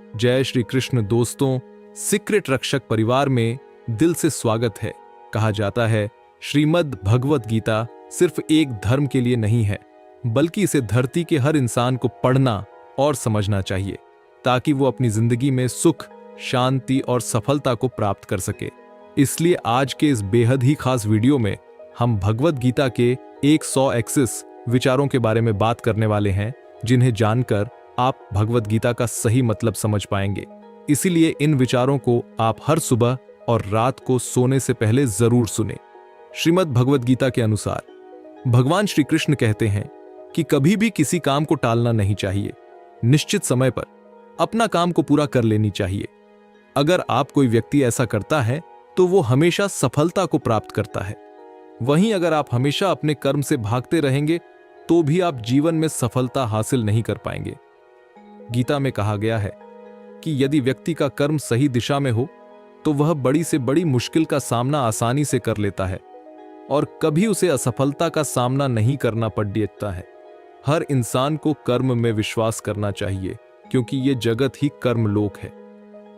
जय श्री कृष्ण दोस्तों, सीक्रेट रक्षक परिवार में दिल से स्वागत है। कहा जाता है श्रीमद् भगवत गीता सिर्फ एक धर्म के लिए नहीं है, बल्कि इसे धरती के हर इंसान को पढ़ना और समझना चाहिए ताकि वो अपनी जिंदगी में सुख, शांति और सफलता को प्राप्त कर सके। इसलिए आज के इस बेहद ही खास वीडियो में हम भगवत गीता के 100 एक्सिस विचारों के बारे में बात करने वाले हैं, जिन्हें जानकर आप भगवत गीता का सही मतलब समझ पाएंगे। इसीलिए इन विचारों को आप हर सुबह और रात को सोने से पहले जरूर सुने। श्रीमद् भगवत गीता के अनुसार भगवान श्री कृष्ण कहते हैं कि कभी भी किसी काम को टालना नहीं चाहिए। निश्चित समय पर अपना काम को पूरा कर लेनी चाहिए। अगर आप कोई व्यक्ति ऐसा करता है तो वो हमेशा सफलता को प्राप्त करता है। वहीं अगर आप हमेशा अपने कर्म से भागते रहेंगे तो भी आप जीवन में सफलता हासिल नहीं कर पाएंगे। गीता में कहा गया है कि यदि व्यक्ति का कर्म सही दिशा में हो तो वह बड़ी से बड़ी मुश्किल का सामना आसानी से कर लेता है और कभी उसे असफलता का सामना नहीं करना पड़ता है। हर इंसान को कर्म में विश्वास करना चाहिए, क्योंकि ये जगत ही कर्म लोक है।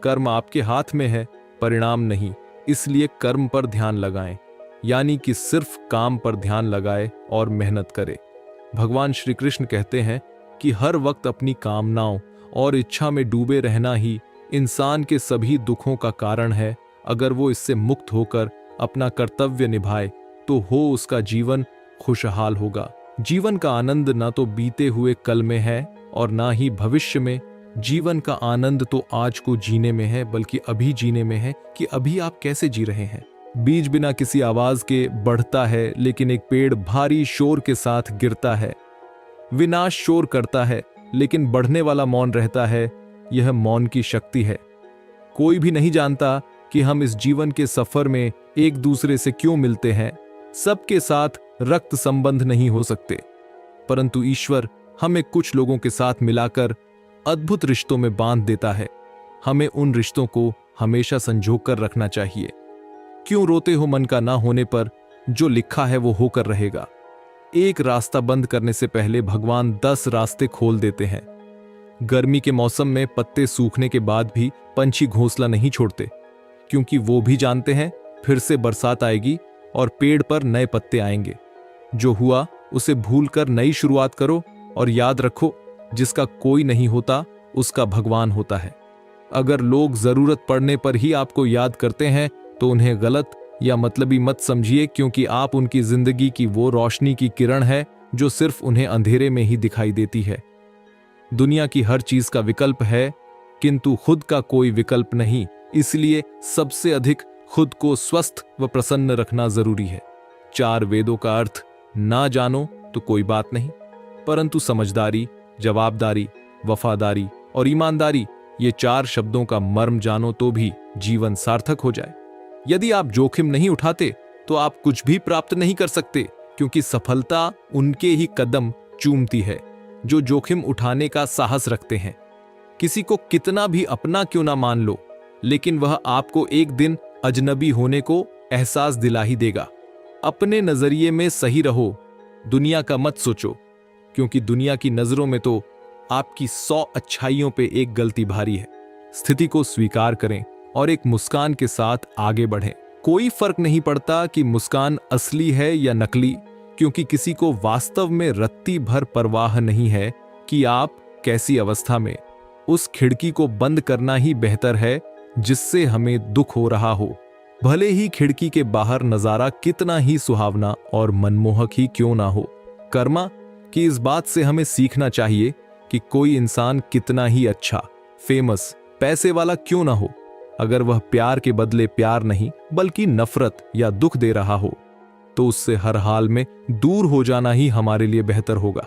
कर्म आपके हाथ में है, परिणाम नहीं। इसलिए कर्म पर ध्यान लगाएं, यानी कि सिर्फ काम पर ध्यान लगाए और मेहनत करे। भगवान श्री कृष्ण कहते हैं कि हर वक्त अपनी कामनाओं और इच्छा में डूबे रहना ही इंसान के सभी दुखों का कारण है। अगर वो इससे मुक्त होकर अपना कर्तव्य निभाए तो उसका जीवन खुशहाल होगा। जीवन का आनंद ना तो बीते हुए कल में है और ना ही भविष्य में। जीवन का आनंद तो आज को जीने में है, बल्कि अभी जीने में है कि अभी आप कैसे जी रहे हैं। बीज बिना किसी आवाज के बढ़ता है, लेकिन एक पेड़ भारी शोर के साथ गिरता है। विनाश शोर करता है, लेकिन बढ़ने वाला मौन रहता है। यह मौन की शक्ति है। कोई भी नहीं जानता कि हम इस जीवन के सफर में एक दूसरे से क्यों मिलते हैं। सबके साथ रक्त संबंध नहीं हो सकते, परंतु ईश्वर हमें कुछ लोगों के साथ मिलाकर अद्भुत रिश्तों में बांध देता है। हमें उन रिश्तों को हमेशा संजो कर रखना चाहिए। क्यों रोते हो मन का ना होने पर? जो लिखा है वो होकर रहेगा। एक रास्ता बंद करने से पहले भगवान 10 रास्ते खोल देते हैं। गर्मी के मौसम में पत्ते सूखने के बाद भी पंछी घोंसला नहीं छोड़ते, क्योंकि वो भी जानते हैं फिर से बरसात आएगी और पेड़ पर नए पत्ते आएंगे। जो हुआ उसे भूलकर नई शुरुआत करो और याद रखो, जिसका कोई नहीं होता उसका भगवान होता है। अगर लोग जरूरत पड़ने पर ही आपको याद करते हैं तो उन्हें गलत या मतलबी मत समझिए, क्योंकि आप उनकी जिंदगी की वो रोशनी की किरण है जो सिर्फ उन्हें अंधेरे में ही दिखाई देती है। दुनिया की हर चीज का विकल्प है, किंतु खुद का कोई विकल्प नहीं। इसलिए सबसे अधिक खुद को स्वस्थ व प्रसन्न रखना जरूरी है। 4 वेदों का अर्थ ना जानो तो कोई बात नहीं, परंतु समझदारी, जवाबदारी, वफादारी और ईमानदारी, ये 4 शब्दों का मर्म जानो तो भी जीवन सार्थक हो जाए। यदि आप जोखिम नहीं उठाते तो आप कुछ भी प्राप्त नहीं कर सकते, क्योंकि सफलता उनके ही कदम चूमती है जो जोखिम उठाने का साहस रखते हैं। किसी को कितना भी अपना क्यों ना मान लो, लेकिन वह आपको एक दिन अजनबी होने को एहसास दिला ही देगा। अपने नजरिए में सही रहो, दुनिया का मत सोचो, क्योंकि दुनिया की नजरों में तो आपकी 100 अच्छाइयों पे एक गलती भारी है। स्थिति को स्वीकार करें और एक मुस्कान के साथ आगे बढ़ें। कोई फर्क नहीं पड़ता कि मुस्कान असली है या नकली, क्योंकि किसी को वास्तव में रत्ती भर परवाह नहीं है कि आप कैसी अवस्था में। उस खिड़की को बंद करना ही बेहतर है जिससे हमें दुख हो रहा हो, भले ही खिड़की के बाहर नजारा कितना ही सुहावना और मनमोहक ही क्यों ना हो। कर्मा की इस बात से हमें सीखना चाहिए कि कोई इंसान कितना ही अच्छा, फेमस, पैसे वाला क्यों ना हो, अगर वह प्यार के बदले प्यार नहीं बल्कि नफरत या दुख दे रहा हो तो उससे हर हाल में दूर हो जाना ही हमारे लिए बेहतर होगा।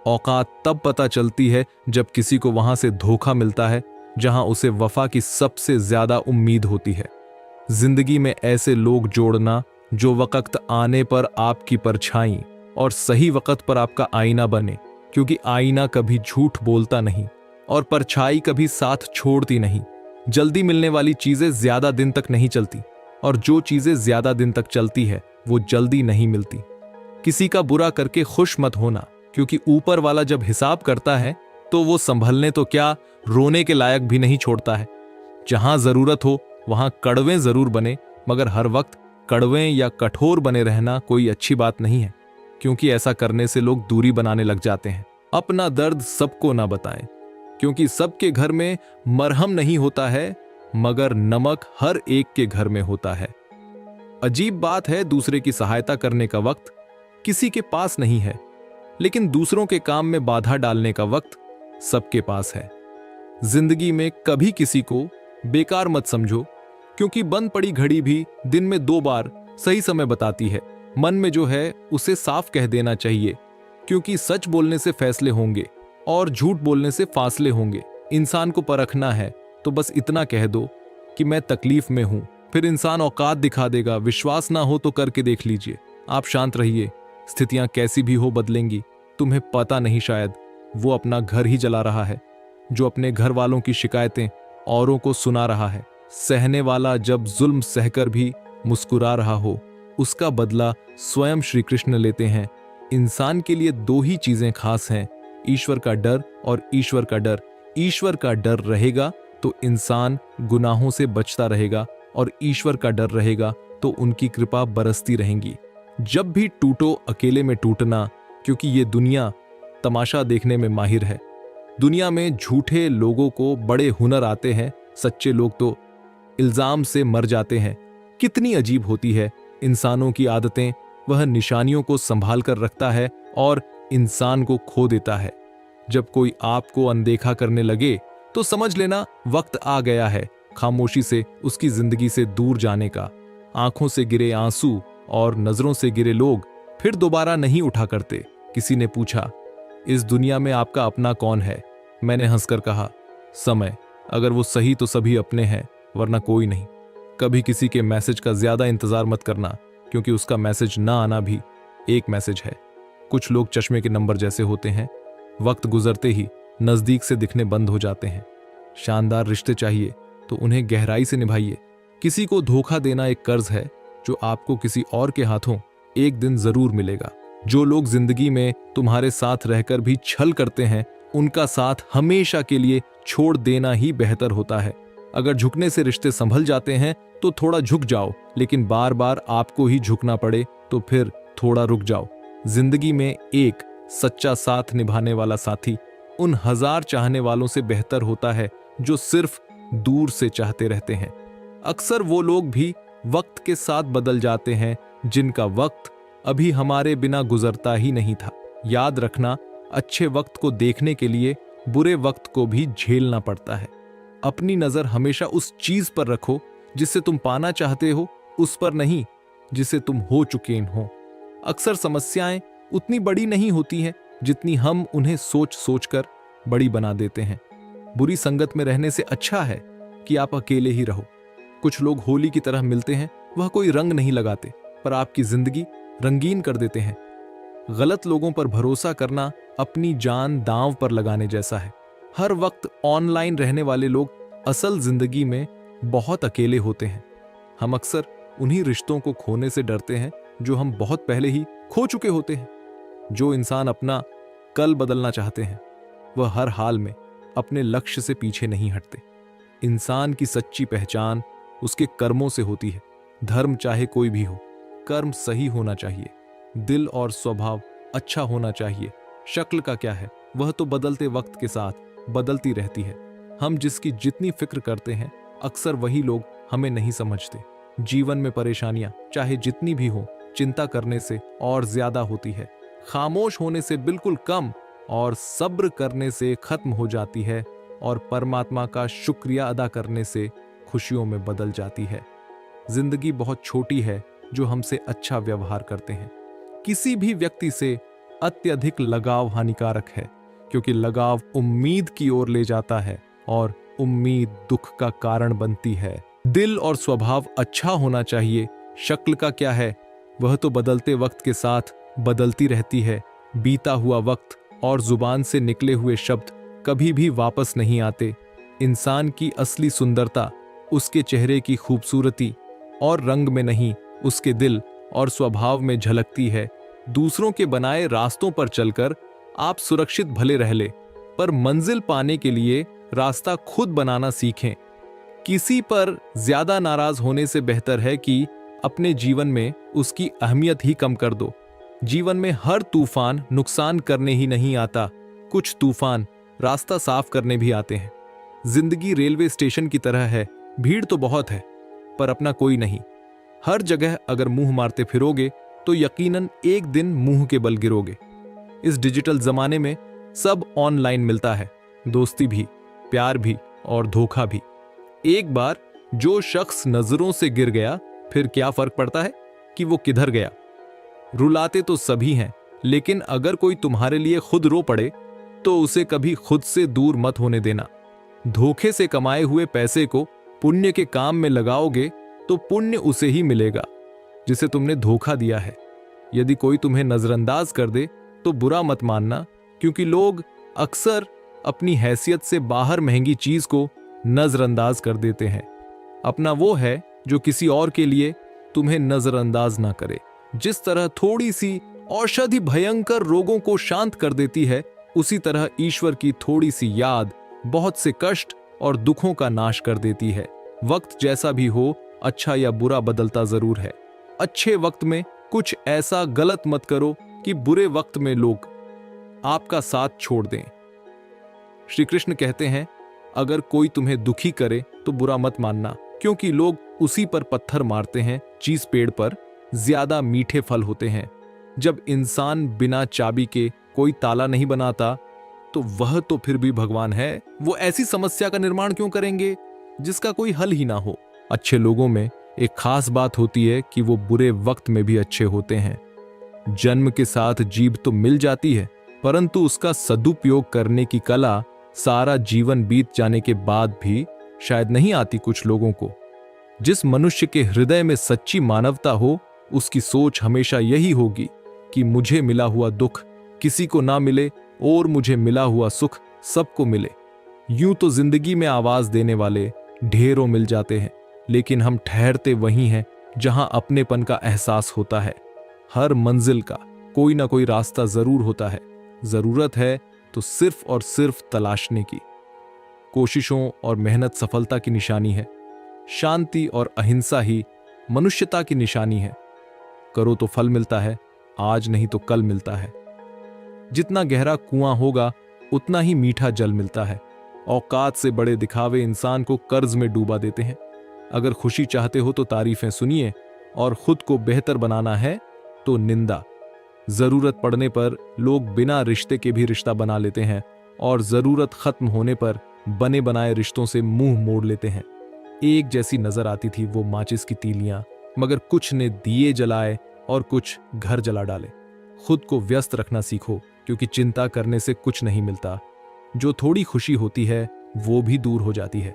औकात तब पता चलती है जब किसी को वहां से धोखा मिलता है जहां उसे वफा की सबसे ज्यादा उम्मीद होती है। जिंदगी में ऐसे लोग जोड़ना जो वक्त आने पर आपकी परछाई और सही वक्त पर आपका आईना बने, क्योंकि आईना कभी झूठ बोलता नहीं और परछाई कभी साथ छोड़ती नहीं। जल्दी मिलने वाली चीजें ज्यादा दिन तक नहीं चलती, और जो चीजें ज्यादा दिन तक चलती है वो जल्दी नहीं मिलती। किसी का बुरा करके खुश मत होना, क्योंकि ऊपर वाला जब हिसाब करता है तो वो संभलने तो क्या, रोने के लायक भी नहीं छोड़ता है। जहां जरूरत हो वहां कड़वे जरूर बने, मगर हर वक्त कड़वे या कठोर बने रहना कोई अच्छी बात नहीं है, क्योंकि ऐसा करने से लोग दूरी बनाने लग जाते हैं। अपना दर्द सबको ना बताएं, क्योंकि सबके घर में मरहम नहीं होता है, मगर नमक हर एक के घर में होता है। अजीब बात है, दूसरे की सहायता करने का वक्त किसी के पास नहीं है, लेकिन दूसरों के काम में बाधा डालने का वक्त सबके पास है। जिंदगी में कभी किसी को बेकार मत समझो, क्योंकि बंद पड़ी घड़ी भी दिन में 2 बार सही समय बताती है। मन में जो है उसे साफ कह देना चाहिए, क्योंकि सच बोलने से फैसले होंगे और झूठ बोलने से फासले होंगे। इंसान को परखना है तो बस इतना कह दो कि मैं तकलीफ में हूं, फिर इंसान औकात दिखा देगा। विश्वास ना हो तो करके देख लीजिए। आप शांत रहिए, स्थितियां कैसी भी हो बदलेंगी। तुम्हें पता नहीं, शायद वो अपना घर ही जला रहा है, जो अपने घर वालों की शिकायतें औरों को सुना रहा है। सहने वाला जब जुल्म सहकर भी मुस्कुरा रहा हो, उसका बदला स्वयं श्री कृष्ण लेते हैं। इंसान के लिए 2 ही चीजें खास हैं, ईश्वर का डर और ईश्वर का डर। ईश्वर का डर रहेगा तो इंसान गुनाहों से बचता रहेगा, और ईश्वर का डर रहेगा तो उनकी कृपा बरसती रहेंगी। जब भी टूटो अकेले में टूटना, क्योंकि ये दुनिया तमाशा देखने में माहिर है। दुनिया में झूठे लोगों को बड़े हुनर आते हैं, सच्चे लोग तो इल्जाम से मर जाते हैं। कितनी अजीब होती है इंसानों की आदतें। वह निशानियों को संभाल कर रखता है और इंसान को खो देता है। जब कोई आपको अनदेखा करने लगे तो समझ लेना वक्त आ गया है खामोशी से उसकी जिंदगी से दूर जाने का। आंखों से गिरे आंसू और नजरों से गिरे लोग फिर दोबारा नहीं उठा करते। किसी ने पूछा, इस दुनिया में आपका अपना कौन है? मैंने हंसकर कहा, समय। अगर वो सही तो सभी अपने हैं, वरना कोई नहीं। कभी किसी के मैसेज का ज्यादा इंतजार मत करना, क्योंकि उसका मैसेज ना आना भी एक मैसेज है। कुछ लोग चश्मे के नंबर जैसे होते हैं, वक्त गुजरते ही नजदीक से दिखने बंद हो जाते हैं। शानदार रिश्ते चाहिए तो उन्हें गहराई से निभाइए। किसी को धोखा देना एक कर्ज है, जो आपको किसी और के हाथों एक दिन जरूर मिलेगा। जो लोग जिंदगी में तुम्हारे साथ रहकर भी छल करते हैं, उनका साथ हमेशा के लिए छोड़ देना ही बेहतर होता है। अगर झुकने से रिश्ते संभल जाते हैं तो थोड़ा झुक जाओ, लेकिन बार बार आपको ही झुकना पड़े तो फिर थोड़ा रुक जाओ। जिंदगी में एक सच्चा साथ निभाने वाला साथी उन 1000 चाहने वालों से बेहतर होता है जो सिर्फ दूर से चाहते रहते हैं। अक्सर वो लोग भी वक्त के साथ बदल जाते हैं जिनका वक्त अभी हमारे बिना गुजरता ही नहीं था। याद रखना, अच्छे वक्त को देखने के लिए बुरे वक्त को भी झेलना पड़ता है। अपनी नजर हमेशा उस चीज पर रखो जिसे तुम पाना चाहते हो, उस पर नहीं जिसे तुम हो चुके हो। अक्सर समस्याएं उतनी बड़ी नहीं होती हैं जितनी हम उन्हें सोच सोच कर बड़ी बना देते हैं। बुरी संगत में रहने से अच्छा है कि आप अकेले ही रहो। कुछ लोग होली की तरह मिलते हैं, वह कोई रंग नहीं लगाते, पर आपकी जिंदगी रंगीन कर देते हैं। गलत लोगों पर भरोसा करना अपनी जान दांव पर लगाने जैसा है। हर वक्त ऑनलाइन रहने वाले लोग असल जिंदगी में बहुत अकेले होते हैं। हम अक्सर उन्हीं रिश्तों को खोने से डरते हैं जो हम बहुत पहले ही खो चुके होते हैं। जो इंसान अपना कल बदलना चाहते हैं, वह हर हाल में अपने लक्ष्य से पीछे नहीं हटते। इंसान की सच्ची पहचान उसके कर्मों से होती है। धर्म चाहे कोई भी हो, कर्म सही होना चाहिए। दिल और स्वभाव अच्छा होना चाहिए। शक्ल का क्या है, वह तो बदलते वक्त के साथ बदलती रहती है। हम जिसकी जितनी फिक्र करते हैं, अक्सर वही लोग हमें नहीं समझते। जीवन में परेशानियां चाहे जितनी भी हो, चिंता करने से और ज्यादा होती है। खामोश होने से बिल्कुल कम और सब्र करने से खत्म हो जाती है, और परमात्मा का शुक्रिया अदा करने से खुशियों में बदल जाती है। जिंदगी बहुत छोटी है जो हमसे अच्छा व्यवहार करते हैं। किसी भी व्यक्ति से अत्यधिक लगाव हानिकारक है, क्योंकि लगाव उम्मीद की ओर ले जाता है और उम्मीद दुख का कारण बनती है। दिल और स्वभाव अच्छा होना चाहिए। शक्ल का क्या है, वह तो बदलते वक्त के साथ बदलती रहती है। बीता हुआ वक्त और जुबान से निकले हुए शब्द कभी भी वापस नहीं आते। इंसान की असली सुंदरता उसके चेहरे की खूबसूरती और रंग में नहीं, उसके दिल और स्वभाव में झलकती है। दूसरों के बनाए रास्तों पर चलकर आप सुरक्षित भले रह ले, पर मंजिल पाने के लिए रास्ता खुद बनाना सीखें। किसी पर ज्यादा नाराज होने से बेहतर है कि अपने जीवन में उसकी अहमियत ही कम कर दो। जीवन में हर तूफान नुकसान करने ही नहीं आता, कुछ तूफान रास्ता साफ करने भी आते हैं। जिंदगी रेलवे स्टेशन की तरह है, भीड़ तो बहुत है पर अपना कोई नहीं। हर जगह अगर मुंह मारते फिरोगे तो यकीनन एक दिन मुंह के बल गिरोगे। इस डिजिटल जमाने में सब ऑनलाइन मिलता है, दोस्ती भी, प्यार भी और धोखा भी। एक बार जो शख्स नजरों से गिर गया, फिर क्या फर्क पड़ता है कि वो किधर गया। रुलाते तो सभी हैं, लेकिन अगर कोई तुम्हारे लिए खुद रो पड़े तो उसे कभी खुद से दूर मत होने देना। धोखे से कमाए हुए पैसे को पुण्य के काम में लगाओगे तो पुण्य उसे ही मिलेगा जिसे तुमने धोखा दिया है। यदि कोई तुम्हें नजरअंदाज कर दे तो बुरा मत मानना, क्योंकि लोग अक्सर अपनी हैसियत से बाहर महंगी चीज को नजरअंदाज कर देते हैं। अपना वो है जो किसी और के लिए तुम्हें नजरअंदाज ना करे। जिस तरह थोड़ी सी औषधि भयंकर रोगों को शांत कर देती है, उसी तरह ईश्वर की थोड़ी सी याद बहुत से कष्ट और दुखों का नाश कर देती है। वक्त जैसा भी हो, अच्छा या बुरा बदलता जरूर है। अच्छे वक्त में कुछ ऐसा गलत मत करो कि बुरे वक्त में लोग आपका साथ छोड़ दें। श्री कृष्ण कहते हैं, अगर कोई तुम्हें दुखी करे तो बुरा मत मानना, क्योंकि लोग उसी पर पत्थर मारते हैं जिस पेड़ पर ज्यादा मीठे फल होते हैं। जब इंसान बिना चाबी के कोई ताला नहीं बनाता तो वह तो फिर भी भगवान है। वो ऐसी समस्या का निर्माण क्यों करेंगे जिसका कोई हल ही ना हो। अच्छे लोगों में एक खास बात होती है कि वो बुरे वक्त में भी अच्छे होते हैं। जन्म के साथ जीभ तो मिल जाती है, परंतु उसका सदुपयोग करने की कला सारा जीवन बीत जाने के बाद भी शायद नहीं आती कुछ लोगों को। जिस मनुष्य के हृदय में सच्ची मानवता हो, उसकी सोच हमेशा यही होगी कि मुझे मिला हुआ दुख किसी को ना मिले और मुझे मिला हुआ सुख सबको मिले। यूं तो जिंदगी में आवाज देने वाले ढेरों मिल जाते हैं, लेकिन हम ठहरते वहीं हैं जहां अपनेपन का एहसास होता है। हर मंजिल का कोई ना कोई रास्ता जरूर होता है। जरूरत है तो सिर्फ और सिर्फ तलाशने की। कोशिशों और मेहनत सफलता की निशानी है। शांति और अहिंसा ही मनुष्यता की निशानी है। करो तो फल मिलता है, आज नहीं तो कल मिलता है। जितना गहरा कुआं होगा उतना ही मीठा जल मिलता है। औकात से बड़े दिखावे इंसान को कर्ज में डूबा देते हैं। अगर खुशी चाहते हो तो तारीफें सुनिए, और खुद को बेहतर बनाना है तो निंदा। जरूरत पड़ने पर लोग बिना रिश्ते के भी रिश्ता बना लेते हैं, और जरूरत खत्म होने पर बने बनाए रिश्तों से मुंह मोड़ लेते हैं। एक जैसी नजर आती थी वो माचिस की तीलियां, मगर कुछ ने दिए जलाए और कुछ घर जला डाले। खुद को व्यस्त रखना सीखो, क्योंकि चिंता करने से कुछ नहीं मिलता। जो थोड़ी खुशी होती है वो भी दूर हो जाती है।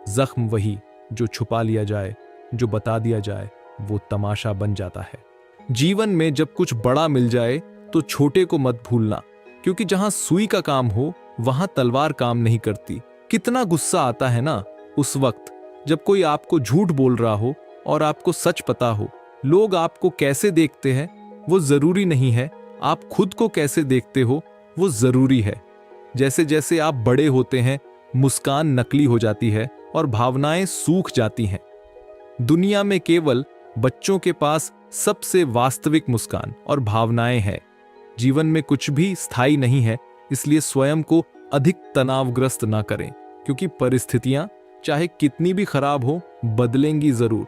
जख्म वही जो छुपा लिया जाए, जो बता दिया जाए वो तमाशा बन जाता है। जीवन में जब कुछ बड़ा मिल जाए तो छोटे को मत भूलना, क्योंकि जहां सुई का काम हो वहां तलवार काम नहीं करती। कितना गुस्सा आता है ना उस वक्त जब कोई आपको झूठ बोल रहा हो और आपको सच पता हो। लोग आपको कैसे देखते हैं वो जरूरी नहीं है, आप खुद को कैसे देखते हो वो जरूरी है। जैसे जैसे आप बड़े होते हैं, मुस्कान नकली हो जाती है और भावनाएं सूख जाती हैं। दुनिया में केवल बच्चों के पास सबसे वास्तविक मुस्कान और भावनाएं हैं। जीवन में कुछ भी स्थायी नहीं है, इसलिए स्वयं को अधिक तनावग्रस्त ना करें, क्योंकि परिस्थितियां चाहे कितनी भी खराब हो बदलेंगी जरूर।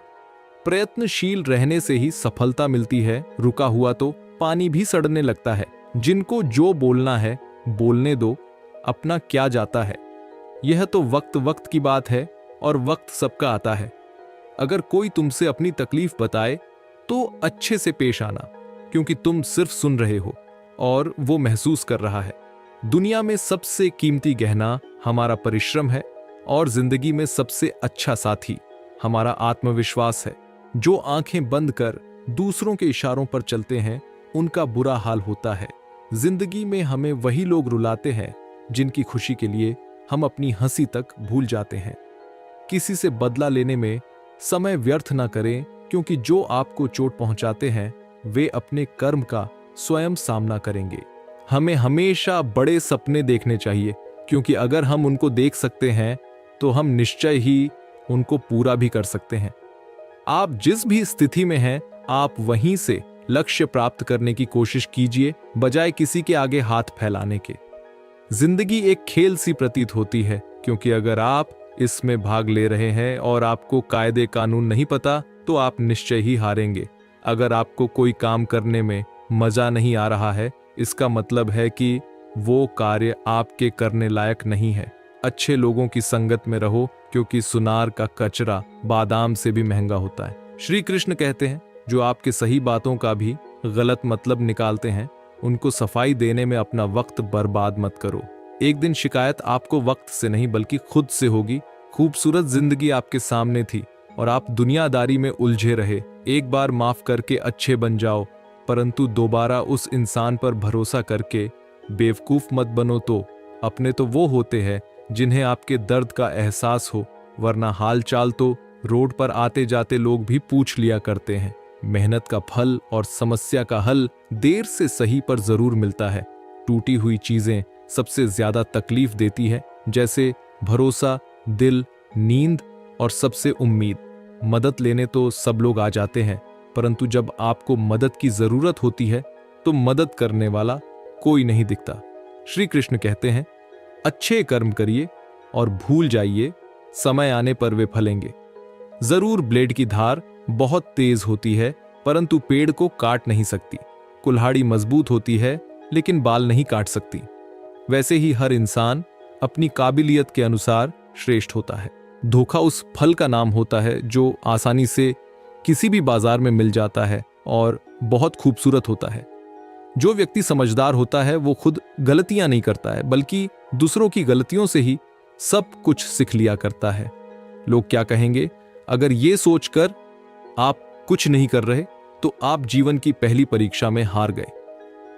प्रयत्नशील रहने से ही सफलता मिलती है। रुका हुआ तो पानी भी सड़ने लगता है। जिनको जो बोलना है बोलने दो, अपना क्या जाता है। यह तो वक्त वक्त की बात है और वक्त सबका आता है। अगर कोई तुमसे अपनी तकलीफ बताए तो अच्छे से पेश आना, क्योंकि तुम सिर्फ सुन रहे हो और वो महसूस कर रहा है। दुनिया में सबसे कीमती गहना हमारा परिश्रम है, और जिंदगी में सबसे अच्छा साथी हमारा आत्मविश्वास है। जो आंखें बंद कर दूसरों के इशारों पर चलते हैं उनका बुरा हाल होता है। जिंदगी में हमें वही लोग रुलाते हैं जिनकी खुशी के लिए हम अपनी हंसी तक भूल जाते हैं। किसी से बदला लेने में समय व्यर्थ ना करें, क्योंकि जो आपको चोट पहुंचाते हैं वे अपने कर्म का स्वयं सामना करेंगे। हमें हमेशा बड़े सपने देखने चाहिए, क्योंकि अगर हम उनको देख सकते हैं तो हम निश्चय ही उनको पूरा भी कर सकते हैं। आप जिस भी स्थिति में हैं, आप वहीं से लक्ष्य प्राप्त करने की कोशिश कीजिए, बजाय किसी के आगे हाथ फैलाने के। जिंदगी एक खेल सी प्रतीत होती है, क्योंकि अगर आप इसमें भाग ले रहे हैं और आपको कायदे कानून नहीं पता, तो आप निश्चय ही हारेंगे। अगर आपको कोई काम करने में मजा नहीं आ रहा है, इसका मतलब है कि वो कार्य आपके करने लायक नहीं है। अच्छे लोगों की संगत में रहो, क्योंकि सुनार का कचरा बादाम से भी महंगा होता है। श्री कृष्ण कहते हैं, जो आपके सही बातों का भी गलत मतलब निकालते हैं, उनको सफाई देने में अपना वक्त बर्बाद मत करो। एक दिन शिकायत आपको वक्त से नहीं बल्कि खुद से होगी। खूबसूरत जिंदगी आपके सामने थी और आप दुनियादारी में उलझे रहे। एक बार माफ करके अच्छे बन जाओ, परंतु दोबारा उस इंसान पर भरोसा करके बेवकूफ मत बनो। तो अपने तो वो होते हैं जिन्हें आपके दर्द का एहसास हो, वरना हाल चाल तो रोड पर आते जाते लोग भी पूछ लिया करते हैं। मेहनत का फल और समस्या का हल देर से सही पर जरूर मिलता है। टूटी हुई चीजें सबसे ज्यादा तकलीफ देती है, जैसे भरोसा, दिल, नींद और सबसे उम्मीद। मदद लेने तो सब लोग आ जाते हैं, परंतु जब आपको मदद की जरूरत होती है तो मदद करने वाला कोई नहीं दिखता। श्री कृष्ण कहते हैं, अच्छे कर्म करिए और भूल जाइए, समय आने पर वे फलेंगे। जरूर ब्लेड की धार बहुत तेज होती है, परंतु पेड़ को काट नहीं सकती। कुल्हाड़ी मजबूत होती है, लेकिन बाल नहीं काट सकती। वैसे ही हर इंसान अपनी काबिलियत के अनुसार श्रेष्ठ होता है। धोखा उस फल का नाम होता है जो आसानी से किसी भी बाजार में मिल जाता है और बहुत खूबसूरत होता है। जो व्यक्ति समझदार होता है वो खुद गलतियां नहीं करता है, बल्कि दूसरों की गलतियों से ही सब कुछ सीख लिया करता है। लोग क्या कहेंगे, अगर ये सोचकर आप कुछ नहीं कर रहे तो आप जीवन की पहली परीक्षा में हार गए।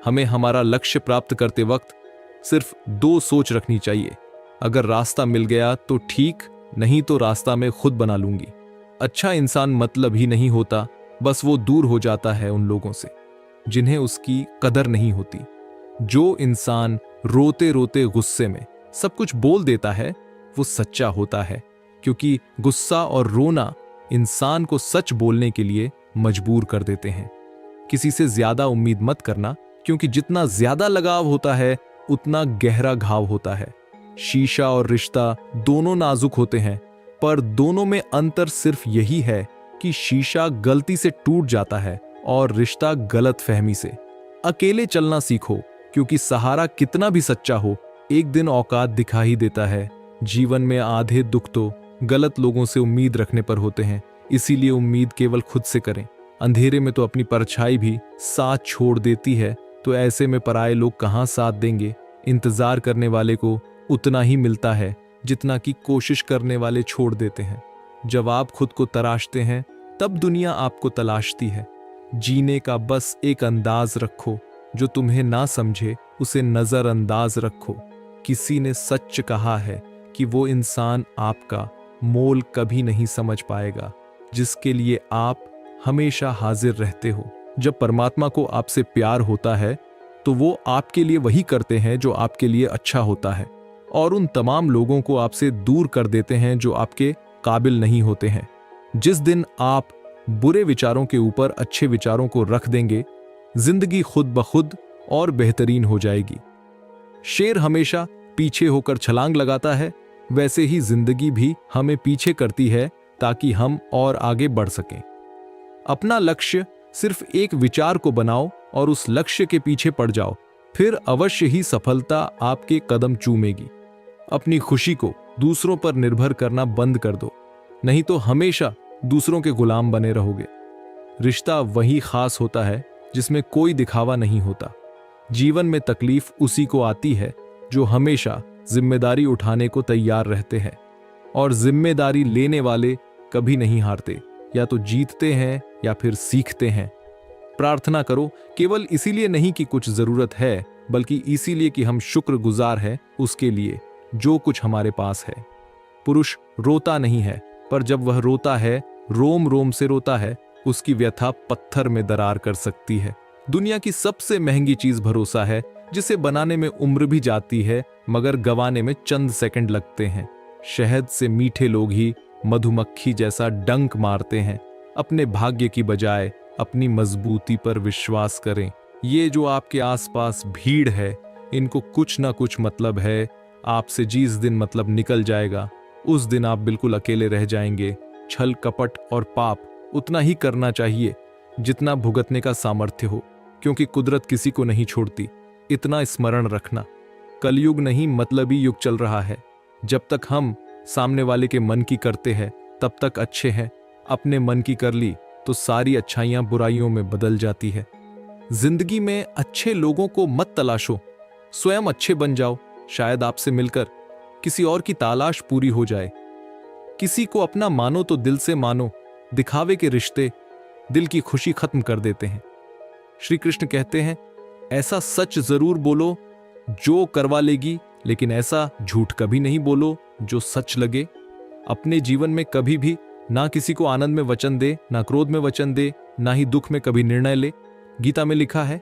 हमें हमारा लक्ष्य प्राप्त करते वक्त सिर्फ 2 सोच रखनी चाहिए। अगर रास्ता मिल गया तो ठीक, नहीं तो रास्ता मैं खुद बना लूंगी। अच्छा इंसान मतलब ही नहीं होता, बस वो दूर हो जाता है उन लोगों से जिन्हें उसकी कदर नहीं होती। जो इंसान रोते रोते गुस्से में सब कुछ बोल देता है वो सच्चा होता है, क्योंकि गुस्सा और रोना इंसान को सच बोलने के लिए मजबूर कर देते हैं। किसी से ज्यादा उम्मीद मत करना, क्योंकि जितना ज्यादा लगाव होता है उतना गहरा घाव होता है। शीशा और रिश्ता दोनों नाजुक होते हैं, पर दोनों में अंतर सिर्फ यही है कि शीशा गलती से टूट जाता है और रिश्ता गलतफहमी से। अकेले चलना सीखो, क्योंकि सहारा कितना भी सच्चा हो, एक दिन औकात दिखा ही देता है। जीवन में आधे दुख तो गलत लोगों से उम्मीद रखने पर होते हैं, इसीलिए उम्मीद केवल खुद से करें। अंधेरे में तो अपनी परछाई भी साथ छोड़ देती है, तो ऐसे में पराये लोग कहाँ साथ देंगे। इंतजार करने वाले को उतना ही मिलता है जितना कि कोशिश करने वाले छोड़ देते हैं। जब आप खुद को तराशते हैं तब दुनिया आपको तलाशती है। जीने का बस एक अंदाज रखो, जो तुम्हें ना समझे उसे नजरअंदाज रखो। किसी ने सच कहा है कि वो इंसान आपका मोल कभी नहीं समझ पाएगा जिसके लिए आप हमेशा हाजिर रहते हो। जब परमात्मा को आपसे प्यार होता है तो वो आपके लिए वही करते हैं जो आपके लिए अच्छा होता है, और उन तमाम लोगों को आपसे दूर कर देते हैं जो आपके काबिल नहीं होते हैं। जिस दिन आप बुरे विचारों के ऊपर अच्छे विचारों को रख देंगे, जिंदगी खुद ब खुद और बेहतरीन हो जाएगी। शेर हमेशा पीछे होकर छलांग लगाता है, वैसे ही जिंदगी भी हमें पीछे करती है ताकि हम और आगे बढ़ सकें। अपना लक्ष्य सिर्फ एक विचार को बनाओ और उस लक्ष्य के पीछे पड़ जाओ, फिर अवश्य ही सफलता आपके कदम चूमेगी। अपनी खुशी को दूसरों पर निर्भर करना बंद कर दो, नहीं तो हमेशा दूसरों के गुलाम बने रहोगे। रिश्ता वही खास होता है जिसमें कोई दिखावा नहीं होता। जीवन में तकलीफ उसी को आती है जो हमेशा जिम्मेदारी उठाने को तैयार रहते हैं, और जिम्मेदारी लेने वाले कभी नहीं हारते, या तो जीतते हैं या फिर सीखते हैं। प्रार्थना करो, केवल इसीलिए नहीं कि कुछ जरूरत है, बल्कि इसीलिए कि हम शुक्रगुजार हैं उसके लिए जो कुछ हमारे पास है। पुरुष रोता नहीं है, पर जब वह रोता है, रोम रोम से रोता है, उसकी व्यथा पत्थर में दरार कर सकती है। दुनिया की सबसे महंगी चीज भरोसा है, जिसे बनाने में उम्र भी जाती है मगर गंवाने में चंद सेकंड लगते हैं। शहद से मीठे लोग ही मधुमक्खी जैसा डंक मारते हैं। अपने भाग्य की बजाय अपनी मजबूती पर विश्वास करें। ये जो आपके आसपास भीड़ है, इनको कुछ ना कुछ मतलब है आपसे। जिस दिन मतलब निकल जाएगा उस दिन आप बिल्कुल अकेले रह जाएंगे। छल कपट और पाप उतना ही करना चाहिए जितना भुगतने का सामर्थ्य हो, क्योंकि कुदरत किसी को नहीं छोड़ती। इतना स्मरण रखना, कलयुग नहीं मतलबी युग चल रहा है। जब तक हम सामने वाले के मन की करते हैं तब तक अच्छे हैं। अपने मन की कर ली तो सारी अच्छाइयां बुराइयों में बदल जाती है। जिंदगी में अच्छे लोगों को मत तलाशो, स्वयं अच्छे बन जाओ। शायद आपसे मिलकर किसी और की तलाश पूरी हो जाए। किसी को अपना मानो तो दिल से मानो। दिखावे के रिश्ते दिल की खुशी खत्म कर देते हैं। श्री कृष्ण कहते हैं, ऐसा सच जरूर बोलो जो करवा लेगी, लेकिन ऐसा झूठ कभी नहीं बोलो जो सच लगे। अपने जीवन में कभी भी ना किसी को आनंद में वचन दे, ना क्रोध में वचन दे, ना ही दुख में कभी निर्णय ले। गीता में लिखा है,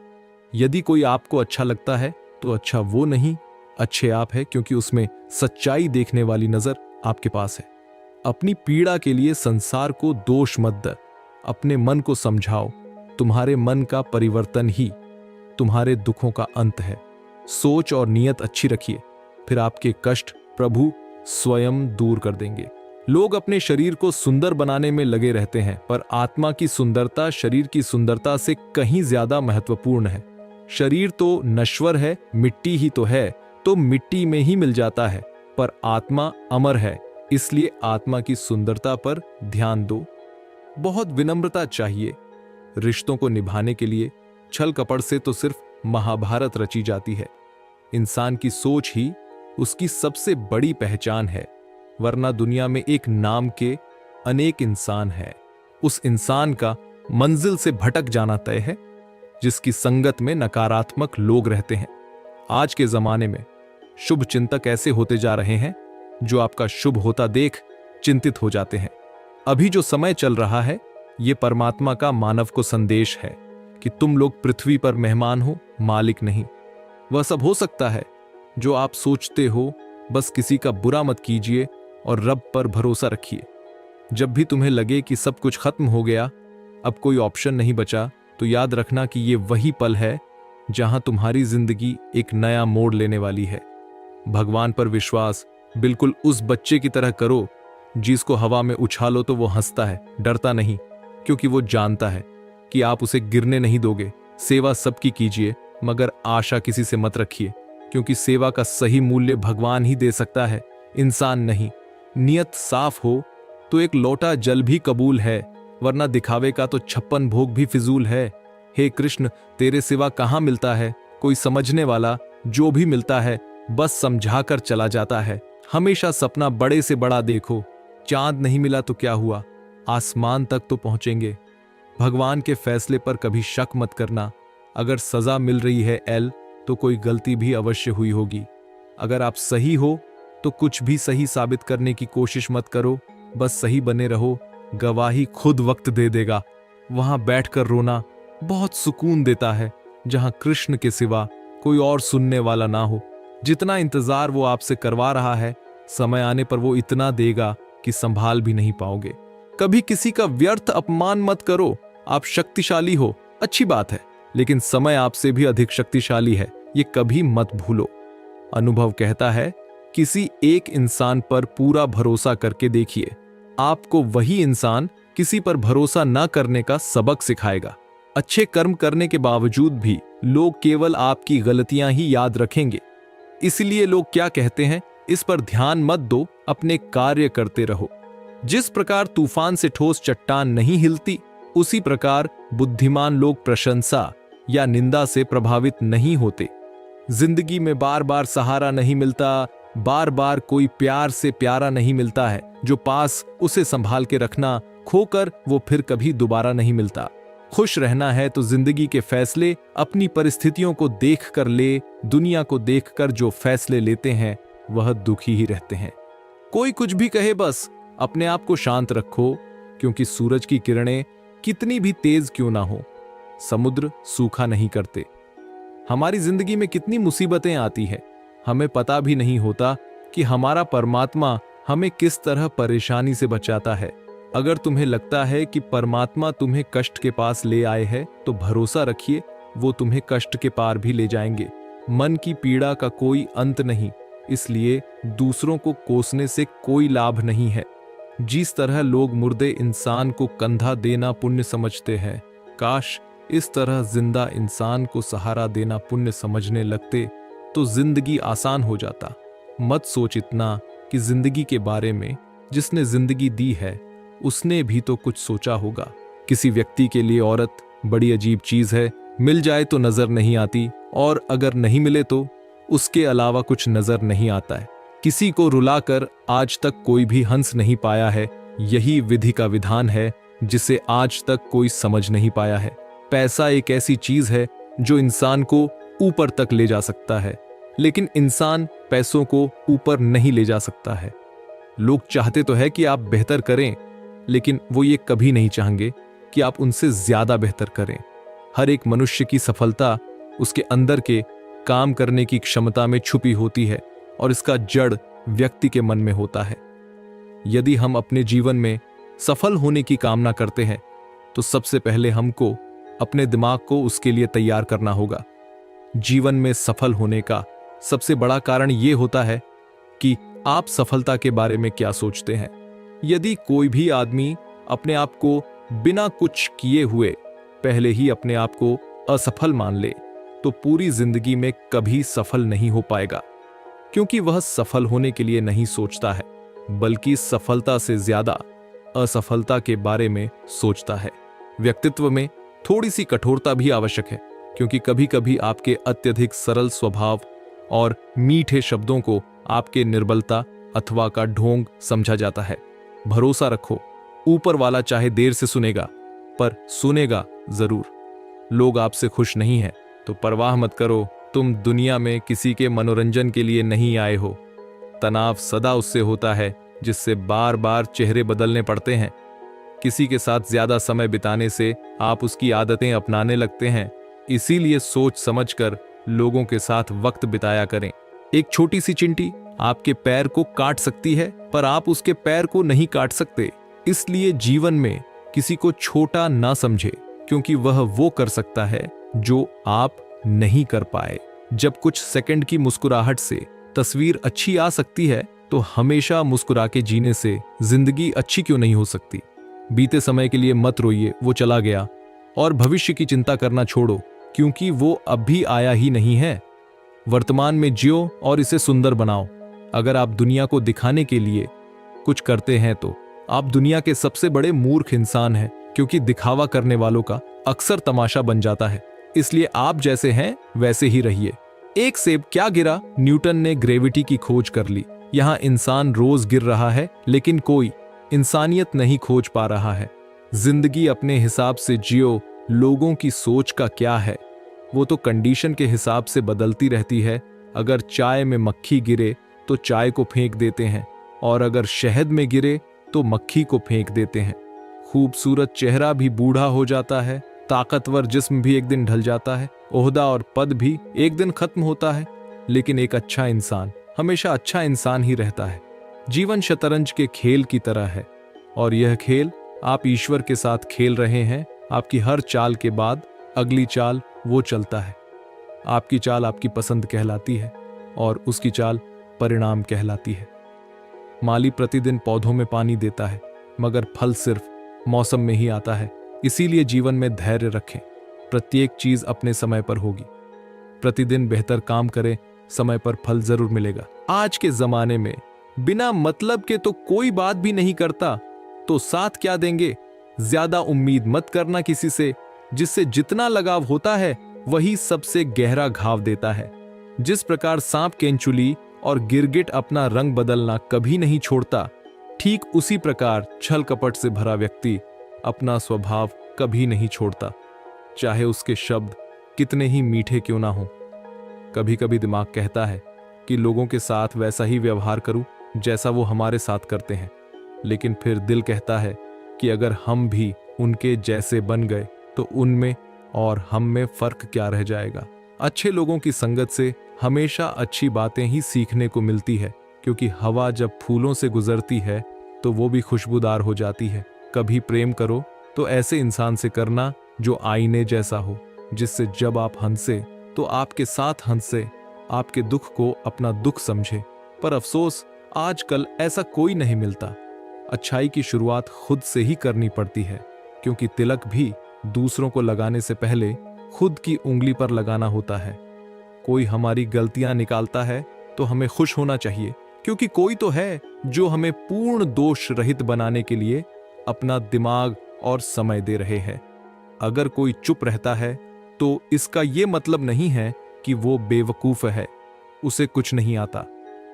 यदि कोई आपको अच्छा लगता है तो अच्छा वो नहीं, अच्छे आप है, क्योंकि उसमें सच्चाई देखने वाली नजर आपके पास है। अपनी पीड़ा के लिए संसार को दोष मत दे, अपने मन को समझाओ। तुम्हारे मन का परिवर्तन ही तुम्हारे दुखों का अंत है। सोच और नियत अच्छी रखिए, फिर आपके कष्ट प्रभु स्वयं दूर कर देंगे। लोग अपने शरीर को सुंदर बनाने में लगे रहते हैं, पर आत्मा की सुंदरता शरीर की सुंदरता से कहीं ज्यादा महत्वपूर्ण है। शरीर तो नश्वर है, मिट्टी ही तो है, तो मिट्टी में ही मिल जाता है, पर आत्मा अमर है, इसलिए आत्मा की सुंदरता पर ध्यान दो। बहुत विनम्रता चाहिए रिश्तों को निभाने के लिए। छल कपट से तो सिर्फ महाभारत रची जाती है। इंसान की सोच ही उसकी सबसे बड़ी पहचान है, वरना दुनिया में एक नाम के अनेक इंसान है। उस इंसान का मंजिल से भटक जाना तय है जिसकी संगत में नकारात्मक लोग रहते हैं। आज के जमाने में शुभ चिंतक ऐसे होते जा रहे हैं जो आपका शुभ होता देख चिंतित हो जाते हैं। अभी जो समय चल रहा है, ये परमात्मा का मानव को संदेश है कि तुम लोग पृथ्वी पर मेहमान हो, मालिक नहीं। वह सब हो सकता है जो आप सोचते हो, बस किसी का बुरा मत कीजिए और रब पर भरोसा रखिए। जब भी तुम्हें लगे कि सब कुछ खत्म हो गया, अब कोई ऑप्शन नहीं बचा, तो याद रखना कि ये वही पल है जहां तुम्हारी जिंदगी एक नया मोड़ लेने वाली है। भगवान पर विश्वास बिल्कुल उस बच्चे की तरह करो जिसको हवा में उछालो तो वो हंसता है, डरता नहीं, क्योंकि वो जानता है कि आप उसे गिरने नहीं दोगे। सेवा सबकी कीजिए, मगर आशा किसी से मत रखिए, क्योंकि सेवा का सही मूल्य भगवान ही दे सकता है, इंसान नहीं। नियत साफ हो तो एक लोटा जल भी कबूल है, वरना दिखावे का तो 56 भोग भी फिजूल है। हे कृष्ण, तेरे सिवा कहाँ मिलता है कोई समझने वाला? जो भी मिलता है बस समझा कर चला जाता है। हमेशा सपना बड़े से बड़ा देखो। चांद नहीं मिला तो क्या हुआ, आसमान तक तो पहुंचेंगे। भगवान के फैसले पर कभी शक मत करना। अगर सजा मिल रही है एल, तो कोई गलती भी अवश्य हुई होगी। अगर आप सही हो तो कुछ भी सही साबित करने की कोशिश मत करो, बस सही बने रहो। गवाही खुद वक्त दे देगा। वहां बैठकर रोना बहुत सुकून देता है, जहां कृष्ण के सिवा कोई और सुनने वाला ना हो। जितना इंतजार वो आपसे करवा रहा है, समय आने पर वो इतना देगा कि संभाल भी नहीं पाओगे। कभी किसी का व्यर्थ अपमान मत करो। आप शक्तिशाली हो, अच्छी बात है, लेकिन समय आपसे भी अधिक शक्तिशाली है, ये कभी मत भूलो। अनुभव कहता है, किसी एक इंसान पर पूरा भरोसा करके देखिए, आपको वही इंसान किसी पर भरोसा न करने का सबक सिखाएगा। अच्छे कर्म करने के बावजूद भी लोग केवल आपकी गलतियां ही याद रखेंगे। इसलिए लोग क्या कहते हैं, इस पर ध्यान मत दो, अपने कार्य करते रहो। जिस प्रकार तूफान से ठोस चट्टान नहीं हिलती, उसी प्रकार बुद्धिमान लोग प्रशंसा या निंदा से प्रभावित नहीं होते। जिंदगी में बार बार सहारा नहीं मिलता, बार बार कोई प्यार से प्यारा नहीं मिलता है। जो पास उसे संभाल के रखना, खोकर वो फिर कभी दोबारा नहीं मिलता। खुश रहना है तो जिंदगी के फैसले अपनी परिस्थितियों को देख कर ले। दुनिया को देखकर जो फैसले लेते हैं वह दुखी ही रहते हैं। कोई कुछ भी कहे, बस अपने आप को शांत रखो, क्योंकि सूरज की किरणें कितनी भी तेज क्यों ना हो, समुद्र सूखा नहीं करते। हमारी जिंदगी में कितनी मुसीबतें आती है, हमें पता भी नहीं होता कि हमारा परमात्मा हमें किस तरह परेशानी से बचाता है। अगर तुम्हें लगता है कि परमात्मा तुम्हें कष्ट के पास ले आए हैं, तो भरोसा रखिए वो तुम्हें कष्ट के पार भी ले जाएंगे। मन की पीड़ा का कोई अंत नहीं, इसलिए दूसरों को कोसने से कोई लाभ नहीं है। जिस तरह लोग मुर्दे इंसान को कंधा देना पुण्य समझते हैं, काश इस तरह जिंदा इंसान को सहारा देना पुण्य समझने लगते तो जिंदगी आसान हो जाता। मत सोच इतना कि जिंदगी के बारे में, जिसने जिंदगी दी है उसने भी तो कुछ सोचा होगा। किसी व्यक्ति के लिए औरत बड़ी अजीब चीज है, मिल जाए तो नजर नहीं आती, और अगर नहीं मिले तो उसके अलावा कुछ नजर नहीं आता है। किसी को रुलाकर आज तक कोई भी हंस नहीं पाया है, यही विधि का विधान है जिसे आज तक कोई समझ नहीं पाया है। पैसा एक ऐसी चीज है जो इंसान को ऊपर तक ले जा सकता है, लेकिन इंसान पैसों को ऊपर नहीं ले जा सकता है। लोग चाहते तो है कि आप बेहतर करें, लेकिन वो ये कभी नहीं चाहेंगे कि आप उनसे ज्यादा बेहतर करें। हर एक मनुष्य की सफलता उसके अंदर के काम करने की क्षमता में छुपी होती है, और इसका जड़ व्यक्ति के मन में होता है। यदि हम अपने जीवन में सफल होने की कामना करते हैं, तो सबसे पहले हमको अपने दिमाग को उसके लिए तैयार करना होगा। जीवन में सफल होने का सबसे बड़ा कारण यह होता है कि आप सफलता के बारे में क्या सोचते हैं। यदि कोई भी आदमी अपने आप को बिना कुछ किए हुए पहले ही अपने आप को असफल मान ले, तो पूरी जिंदगी में कभी सफल नहीं हो पाएगा, क्योंकि वह सफल होने के लिए नहीं सोचता है, बल्कि सफलता से ज्यादा असफलता के बारे में सोचता है। व्यक्तित्व में थोड़ी सी कठोरता भी आवश्यक है, क्योंकि कभी कभी आपके अत्यधिक सरल स्वभाव और मीठे शब्दों को आपके निर्बलता अथवा का ढोंग समझा जाता है। भरोसा रखो, ऊपर वाला चाहे देर से सुनेगा, पर सुनेगा जरूर। लोग आपसे खुश नहीं हैं तो परवाह मत करो, तुम दुनिया में किसी के मनोरंजन के लिए नहीं आए हो। तनाव सदा उससे होता है जिससे बार बार चेहरे बदलने पड़ते हैं। किसी के साथ ज्यादा समय बिताने से आप उसकी आदतें अपनाने लगते हैं, इसीलिए सोच समझकर लोगों के साथ वक्त बिताया करें। एक छोटी सी चींटी आपके पैर को काट सकती है, पर आप उसके पैर को नहीं काट सकते। इसलिए जीवन में किसी को छोटा ना समझे, क्योंकि वह वो कर सकता है जो आप नहीं कर पाए। जब कुछ सेकंड की मुस्कुराहट से तस्वीर अच्छी आ सकती है, तो हमेशा मुस्कुरा के जीने से जिंदगी अच्छी क्यों नहीं हो सकती। बीते समय के लिए मत रोइए, वो चला गया, और भविष्य की चिंता करना छोड़ो, क्योंकि वो अब भी आया ही नहीं है। वर्तमान में जियो और इसे सुंदर बनाओ। अगर आप दुनिया को दिखाने के लिए कुछ करते हैं तो आप दुनिया के सबसे बड़े मूर्ख इंसान हैं, क्योंकि दिखावा करने वालों का अक्सर तमाशा बन जाता है। इसलिए आप जैसे हैं वैसे ही रहिए। एक सेब क्या गिरा, न्यूटन ने ग्रेविटी की खोज कर ली। यहाँ इंसान रोज गिर रहा है, लेकिन कोई इंसानियत नहीं खोज पा रहा है। जिंदगी अपने हिसाब से जियो। लोगों की सोच का क्या है, वो तो कंडीशन के हिसाब से बदलती रहती है। अगर चाय में मक्खी गिरे तो चाय को फेंक देते हैं, और अगर शहद में गिरे तो मक्खी को फेंक देते हैं। खूबसूरत चेहरा भी बूढ़ा हो जाता है, ताकतवर जिस्म भी एक दिन ढल जाता है, ओहदा और पद भी एक दिन खत्म होता है, लेकिन एक अच्छा इंसान हमेशा अच्छा इंसान ही रहता है। जीवन शतरंज के खेल की तरह है, और यह खेल आप ईश्वर के साथ खेल रहे हैं। आपकी हर चाल के बाद अगली चाल वो चलता है। आपकी चाल आपकी पसंद कहलाती है, और उसकी चाल परिणाम कहलाती है। माली प्रतिदिन पौधों में पानी देता है, मगर फल सिर्फ मौसम में ही आता है। इसीलिए जीवन में धैर्य रखें, प्रत्येक चीज अपने समय पर होगी। प्रतिदिन बेहतर काम करें, समय पर फल जरूर मिलेगा। आज के जमाने में बिना मतलब के तो कोई बात भी नहीं करता, तो साथ क्या देंगे। ज्यादा उम्मीद मत करना किसी से, जिससे जितना लगाव होता है वही सबसे गहरा घाव देता है। जिस प्रकार सांप केंचुली और गिरगिट अपना रंग बदलना कभी नहीं छोड़ता, ठीक उसी प्रकार छल कपट से भरा व्यक्ति अपना स्वभाव कभी नहीं छोड़ता, चाहे उसके शब्द कितने ही मीठे क्यों ना हो। कभी कभी दिमाग कहता है कि लोगों के साथ वैसा ही व्यवहार करूं जैसा वो हमारे साथ करते हैं, लेकिन फिर दिल कहता है कि अगर हम भी उनके जैसे बन गए तो उनमें और हम में फर्क क्या रह जाएगा। अच्छे लोगों की संगत से हमेशा अच्छी बातें ही सीखने को मिलती है, क्योंकि हवा जब फूलों से गुजरती है तो वो भी खुशबूदार हो जाती है। कभी प्रेम करो तो ऐसे इंसान से करना जो आईने जैसा हो, जिससे जब आप हंसे तो आपके साथ हंसे, आपके दुख को अपना दुख समझे। पर अफसोस आजकल ऐसा कोई नहीं मिलता। अच्छाई की शुरुआत खुद से ही करनी पड़ती है, क्योंकि तिलक भी दूसरों को लगाने से पहले खुद की उंगली पर लगाना होता है। कोई हमारी गलतियां निकालता है तो हमें खुश होना चाहिए, क्योंकि कोई तो है जो हमें पूर्ण दोष रहित बनाने के लिए अपना दिमाग और समय दे रहे हैं। अगर कोई चुप रहता है तो इसका यह मतलब नहीं है कि वो बेवकूफ है, उसे कुछ नहीं आता।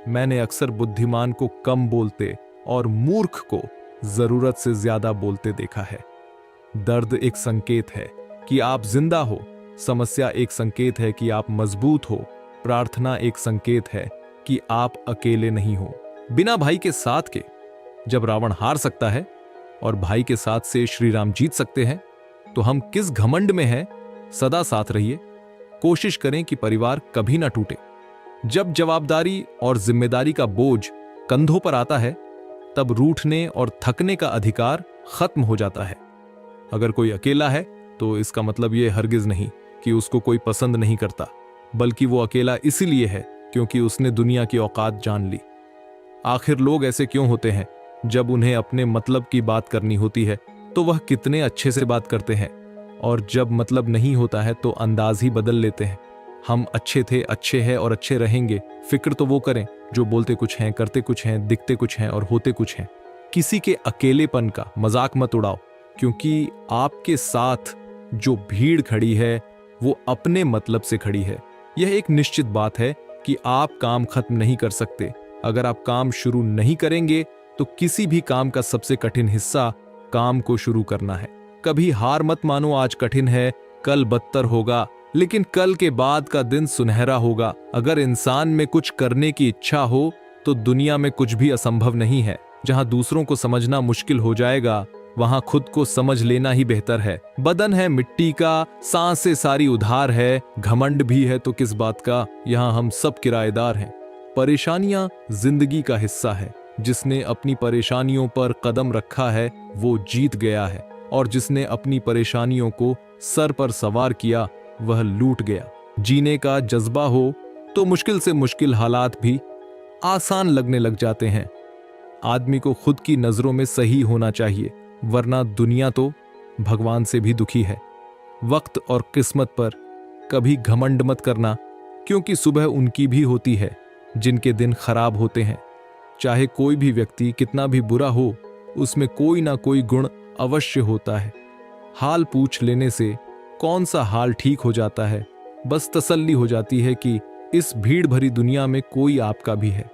मैंने अक्सर बुद्धिमान को कम बोलते और मूर्ख को जरूरत से ज्यादा बोलते देखा है। दर्द एक संकेत है कि आप जिंदा हो, समस्या एक संकेत है कि आप मजबूत हो, प्रार्थना एक संकेत है कि आप अकेले नहीं हो। बिना भाई के साथ के जब रावण हार सकता है और भाई के साथ से श्री राम जीत सकते हैं, तो हम किस घमंड में हैं? सदा साथ रहिए। कोशिश करें कि परिवार कभी ना टूटे। जब जवाबदारी और जिम्मेदारी का बोझ कंधों पर आता है, तब रूठने और थकने का अधिकार खत्म हो जाता है। अगर कोई अकेला है तो इसका मतलब यह हरगिज नहीं कि उसको कोई पसंद नहीं करता, बल्कि वो अकेला इसीलिए है क्योंकि उसने दुनिया की औकात जान ली। आखिर लोग ऐसे क्यों होते हैं? जब उन्हें अपने मतलब की बात करनी होती है तो वह कितने अच्छे से बात करते हैं, और जब मतलब नहीं होता है तो अंदाज ही बदल लेते हैं। हम अच्छे थे, अच्छे हैं और अच्छे रहेंगे। फिक्र तो वो करें जो बोलते कुछ हैं, करते कुछ हैं, दिखते कुछ हैं और होते कुछ हैं। किसी के अकेलेपन का मजाक मत उड़ाओ, क्योंकि आपके साथ जो भीड़ खड़ी है वो अपने मतलब से खड़ी है। यह एक निश्चित बात है कि आप काम खत्म नहीं कर सकते। अगर आप काम शुरू नहीं करेंगे तो किसी भी काम का सबसे कठिन हिस्सा काम को शुरू करना है। कभी हार मत मानो, आज कठिन है, कल बदतर होगा, लेकिन कल के बाद का दिन सुनहरा होगा। अगर इंसान में कुछ करने की इच्छा हो तो दुनिया में कुछ भी असंभव नहीं है। जहां दूसरों को समझना मुश्किल हो जाएगा, वहां खुद को समझ लेना ही बेहतर है। बदन है मिट्टी का, सांसें सारी उधार है, घमंड भी है तो किस बात का, यहां हम सब किराएदार हैं। परेशानियां जिंदगी का हिस्सा है। जिसने अपनी परेशानियों पर कदम रखा है वो जीत गया है, और जिसने अपनी परेशानियों को सर पर सवार किया वह लूट गया। जीने का जज्बा हो तो मुश्किल से मुश्किल हालात भी आसान लगने लग जाते हैं। आदमी को खुद की नजरों में सही होना चाहिए, वरना दुनिया तो भगवान से भी दुखी है। वक्त और किस्मत पर कभी घमंड मत करना, क्योंकि सुबह उनकी भी होती है जिनके दिन खराब होते हैं। चाहे कोई भी व्यक्ति कितना भी बुरा हो, उसमें कोई ना कोई गुण अवश्य होता है। हाल पूछ लेने से कौन सा हाल ठीक हो जाता है? बस तसल्ली हो जाती है कि इस भीड़ भरी दुनिया में कोई आपका भी है।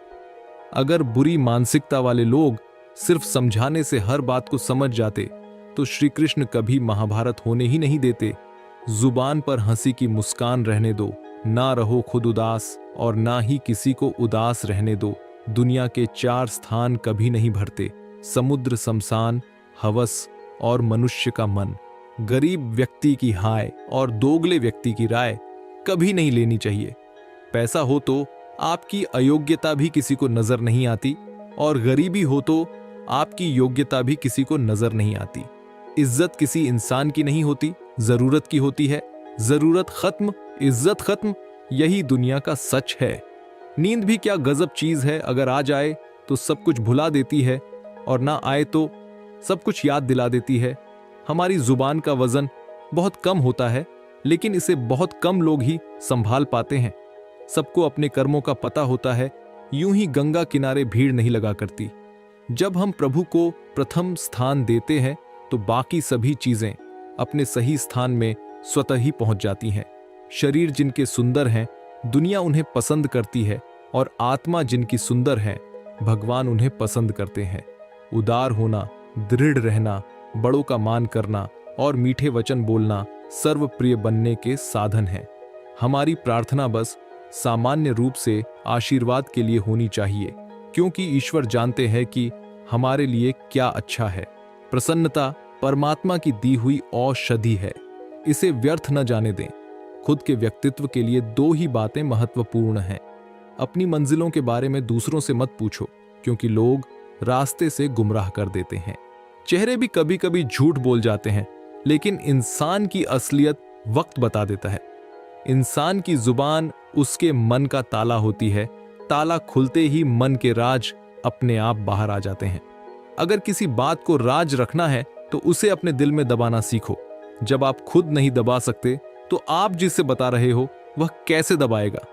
अगर बुरी मानसिकता वाले लोग सिर्फ समझाने से हर बात को समझ जाते तो श्री कृष्ण कभी महाभारत होने ही नहीं देते। जुबान पर हंसी की मुस्कान रहने दो, ना रहो खुद उदास और ना ही किसी को उदास रहने दो। दुनिया के 4 स्थान कभी नहीं भरते, समुद्र, शमशान, हवस और मनुष्य का मन। गरीब व्यक्ति की हाय और दोगले व्यक्ति की राय कभी नहीं लेनी चाहिए। पैसा हो तो आपकी अयोग्यता भी किसी को नजर नहीं आती, और गरीबी हो तो आपकी योग्यता भी किसी को नजर नहीं आती। इज्जत किसी इंसान की नहीं होती, जरूरत की होती है। जरूरत खत्म, इज्जत खत्म, यही दुनिया का सच है। नींद भी क्या गजब चीज है, अगर आ जाए तो सब कुछ भुला देती है, और ना आए तो सब कुछ याद दिला देती है। हमारी जुबान का वजन बहुत कम होता है, लेकिन इसे बहुत कम लोग ही संभाल पाते हैं। सबको अपने कर्मों का पता होता है, यूं ही गंगा किनारे भीड़ नहीं लगा करती। जब हम प्रभु को प्रथम स्थान देते हैं तो बाकी सभी चीजें अपने सही स्थान में स्वतः ही पहुंच जाती हैं। शरीर जिनके सुंदर हैं, दुनिया उन्हें पसंद करती है, और आत्मा जिनकी सुंदर है, भगवान उन्हें पसंद करते हैं। उदार होना, दृढ़ रहना, बड़ों का मान करना और मीठे वचन बोलना सर्वप्रिय बनने के साधन हैं। हमारी प्रार्थना बस सामान्य रूप से आशीर्वाद के लिए होनी चाहिए, क्योंकि ईश्वर जानते हैं कि हमारे लिए क्या अच्छा है। प्रसन्नता परमात्मा की दी हुई औषधि है, इसे व्यर्थ न जाने दें। खुद के व्यक्तित्व के लिए दो ही बातें महत्वपूर्ण हैं। अपनी मंजिलों के बारे में दूसरों से मत पूछो, क्योंकि लोग रास्ते से गुमराह कर देते हैं। चेहरे भी कभी कभी झूठ बोल जाते हैं, लेकिन इंसान की असलियत वक्त बता देता है। इंसान की जुबान उसके मन का ताला होती है। ताला खुलते ही मन के राज अपने आप बाहर आ जाते हैं। अगर किसी बात को राज रखना है तो उसे अपने दिल में दबाना सीखो। जब आप खुद नहीं दबा सकते तो आप जिसे बता रहे हो वह कैसे दबाएगा?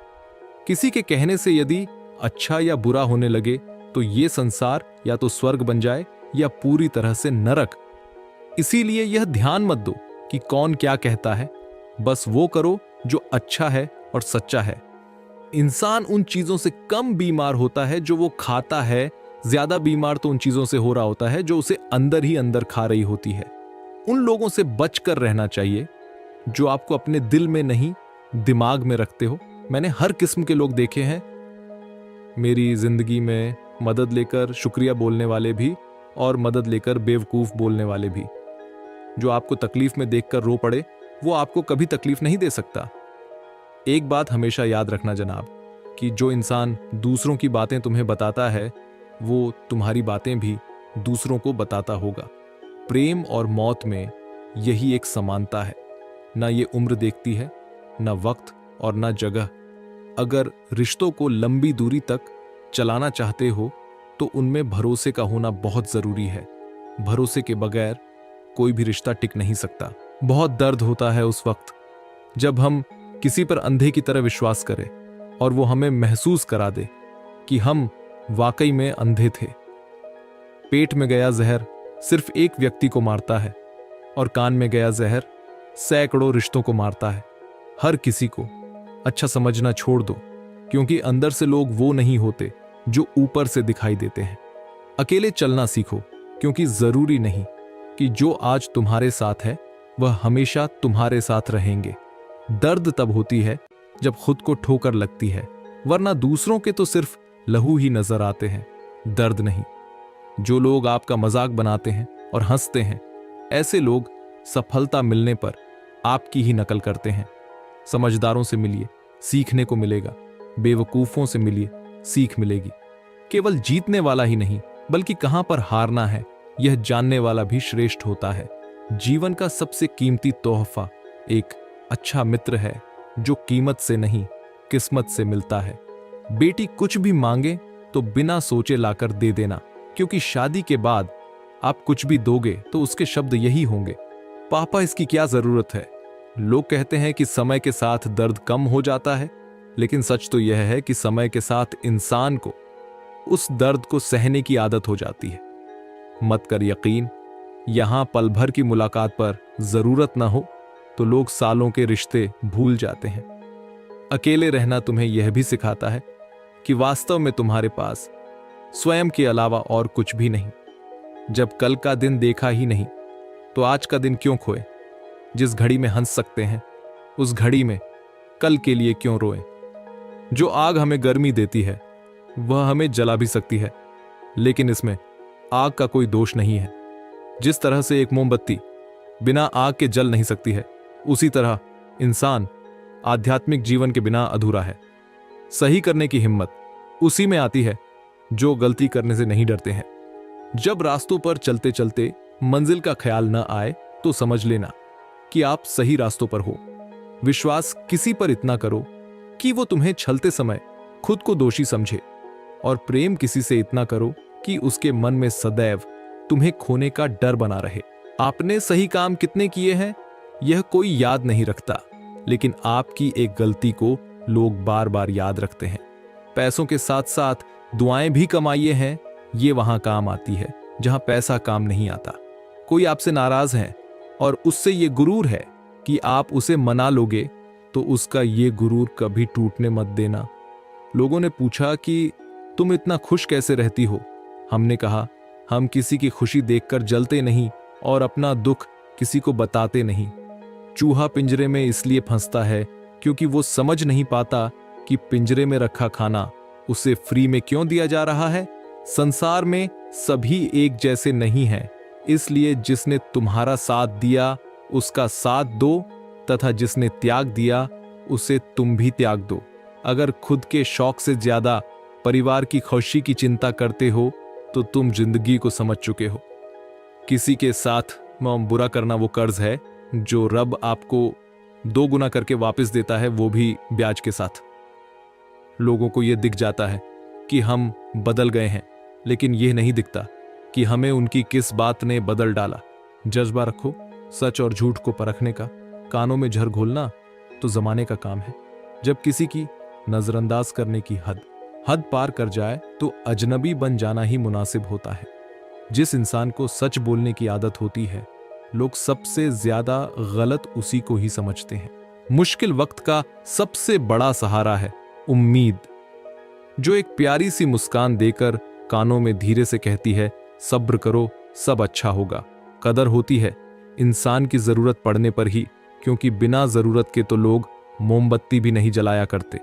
किसी के कहने से यदि अच्छा या बुरा होने लगे तो ये संसार या तो स्वर्ग बन जाए या पूरी तरह से नरक। इसीलिए यह ध्यान मत दो कि कौन क्या कहता है, बस वो करो जो अच्छा है और सच्चा है। इंसान उन चीजों से कम बीमार होता है जो वो खाता है, ज्यादा बीमार तो उन चीजों से हो रहा होता है जो उसे अंदर ही अंदर खा रही होती है। उन लोगों से बचकर रहना चाहिए जो आपको अपने दिल में नहीं दिमाग में रखते हो। मैंने हर किस्म के लोग देखे हैं मेरी जिंदगी में, मदद लेकर शुक्रिया बोलने वाले भी और मदद लेकर बेवकूफ बोलने वाले भी। जो आपको तकलीफ में देखकर रो पड़े वो आपको कभी तकलीफ नहीं दे सकता। एक बात हमेशा याद रखना जनाब, कि जो इंसान दूसरों की बातें तुम्हें बताता है वो तुम्हारी बातें भी दूसरों को बताता होगा। प्रेम और मौत में यही एक समानता है। ना ये उम्र देखती है, ना वक्त और ना जगह। अगर रिश्तों को लंबी दूरी तक चलाना चाहते हो तो उनमें भरोसे का होना बहुत जरूरी है। भरोसे के बगैर कोई भी रिश्ता टिक नहीं सकता। बहुत दर्द होता है उस वक्त जब हम किसी पर अंधे की तरह विश्वास करें और वो हमें महसूस करा दे कि हम वाकई में अंधे थे। पेट में गया जहर सिर्फ एक व्यक्ति को मारता है और कान में गया जहर सैकड़ों रिश्तों को मारता है। हर किसी को अच्छा समझना छोड़ दो, क्योंकि अंदर से लोग वो नहीं होते जो ऊपर से दिखाई देते हैं। अकेले चलना सीखो, क्योंकि जरूरी नहीं कि जो आज तुम्हारे साथ है वह हमेशा तुम्हारे साथ रहेंगे। दर्द तब होती है जब खुद को ठोकर लगती है, वरना दूसरों के तो सिर्फ लहू ही नजर आते हैं, दर्द नहीं। जो लोग आपका मजाक बनाते हैं और हंसते हैं, ऐसे लोग सफलता मिलने पर आपकी ही नकल करते हैं। समझदारों से मिलिए, सीखने को मिलेगा। बेवकूफों से मिलिए, सीख मिलेगी। केवल जीतने वाला ही नहीं बल्कि कहां पर हारना है यह जानने वाला भी श्रेष्ठ होता है। जीवन का सबसे कीमती तोहफा एक अच्छा मित्र है जो कीमत से नहीं किस्मत से मिलता है। बेटी कुछ भी मांगे तो बिना सोचे लाकर दे देना, क्योंकि शादी के बाद आप कुछ भी दोगे तो उसके शब्द यही होंगे, पापा इसकी क्या जरूरत है। लोग कहते हैं कि समय के साथ दर्द कम हो जाता है, लेकिन सच तो यह है कि समय के साथ इंसान को उस दर्द को सहने की आदत हो जाती है। मत कर यकीन, यहां पल भर की मुलाकात पर जरूरत ना हो तो लोग सालों के रिश्ते भूल जाते हैं। अकेले रहना तुम्हें यह भी सिखाता है कि वास्तव में तुम्हारे पास स्वयं के अलावा और कुछ भी नहीं। जब कल का दिन देखा ही नहीं तो आज का दिन क्यों खोए। जिस घड़ी में हंस सकते हैं उस घड़ी में कल के लिए क्यों रोएं। जो आग हमें गर्मी देती है वह हमें जला भी सकती है, लेकिन इसमें आग का कोई दोष नहीं है। जिस तरह से एक मोमबत्ती बिना आग के जल नहीं सकती है, उसी तरह इंसान आध्यात्मिक जीवन के बिना अधूरा है। सही करने की हिम्मत उसी में आती है जो गलती करने से नहीं डरते हैं। जब रास्तों पर चलते चलते मंजिल का ख्याल न आए तो समझ लेना कि आप सही रास्तों पर हो। विश्वास किसी पर इतना करो कि वो तुम्हें छलते समय खुद को दोषी समझे, और प्रेम किसी से इतना करो कि उसके मन में सदैव तुम्हें खोने का डर बना रहे। आपने सही काम कितने किए हैं यह कोई याद नहीं रखता, लेकिन आपकी एक गलती को लोग बार बार याद रखते हैं। पैसों के साथ साथ दुआएं भी कमाइए हैं, ये वहां काम आती है जहां पैसा काम नहीं आता। कोई आपसे नाराज है और उससे ये गुरूर है कि आप उसे मना लोगे, तो उसका ये गुरूर कभी टूटने मत देना। लोगों ने पूछा कि तुम इतना खुश कैसे रहती हो। हमने कहा, हम किसी की खुशी देखकर जलते नहीं और अपना दुख किसी को बताते नहीं। चूहा पिंजरे में इसलिए फंसता है क्योंकि वो समझ नहीं पाता कि पिंजरे में रखा खाना उसे फ्री में क्यों दिया जा रहा है। संसार में सभी एक जैसे नहीं हैं, इसलिए जिसने तुम्हारा साथ दिया उसका साथ दो, तथा जिसने त्याग दिया उसे तुम भी त्याग दो। अगर खुद के शौक से ज्यादा परिवार की खुशी की चिंता करते हो तो तुम जिंदगी को समझ चुके हो। किसी के साथ बुरा करना वो कर्ज है जो रब आपको 2 गुना करके वापस देता है, वो भी ब्याज के साथ। लोगों को यह दिख जाता है कि हम बदल गए हैं, लेकिन यह नहीं दिखता कि हमें उनकी किस बात ने बदल डाला। जज्बा रखो, सच और झूठ को परखने का। कानों में झर घोलना तो जमाने का काम है। जब किसी की नजरअंदाज करने की हद पार कर जाए तो अजनबी बन जाना ही मुनासिब होता है। जिस इंसान को सच बोलने की आदत होती है, लोग सबसे ज्यादा गलत उसी को ही समझते हैं। मुश्किल वक्त का सबसे बड़ा सहारा है उम्मीद, जो एक प्यारी सी मुस्कान देकर कानों में धीरे से कहती है, सब्र करो, सब अच्छा होगा। कदर होती है इंसान की जरूरत पड़ने पर ही, क्योंकि बिना जरूरत के तो लोग मोमबत्ती भी नहीं जलाया करते।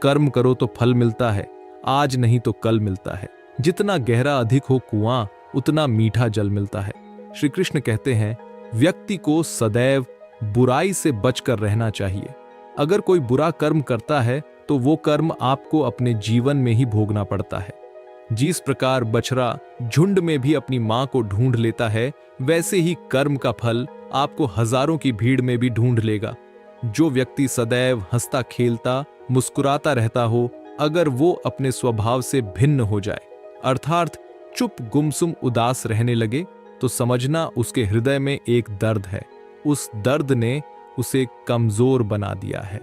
कर्म करो तो फल मिलता है, आज नहीं तो कल मिलता है। जितना गहरा अधिक हो कुआं, उतना मीठा जल मिलता है। श्री कृष्ण कहते हैं, व्यक्ति को सदैव बुराई से बचकर रहना चाहिए। अगर कोई बुरा कर्म करता है तो वो कर्म आपको अपने जीवन में ही भोगना पड़ता है। जिस प्रकार बछड़ा झुंड में भी अपनी मां को ढूंढ लेता है, वैसे ही कर्म का फल आपको हजारों की भीड़ में भी ढूंढ लेगा। जो व्यक्ति सदैव हंसता खेलता मुस्कुराता रहता हो, अगर वो अपने स्वभाव से भिन्न हो जाए, अर्थात चुप गुमसुम उदास रहने लगे, तो समझना उसके हृदय में एक दर्द है। उस दर्द ने उसे कमजोर बना दिया है।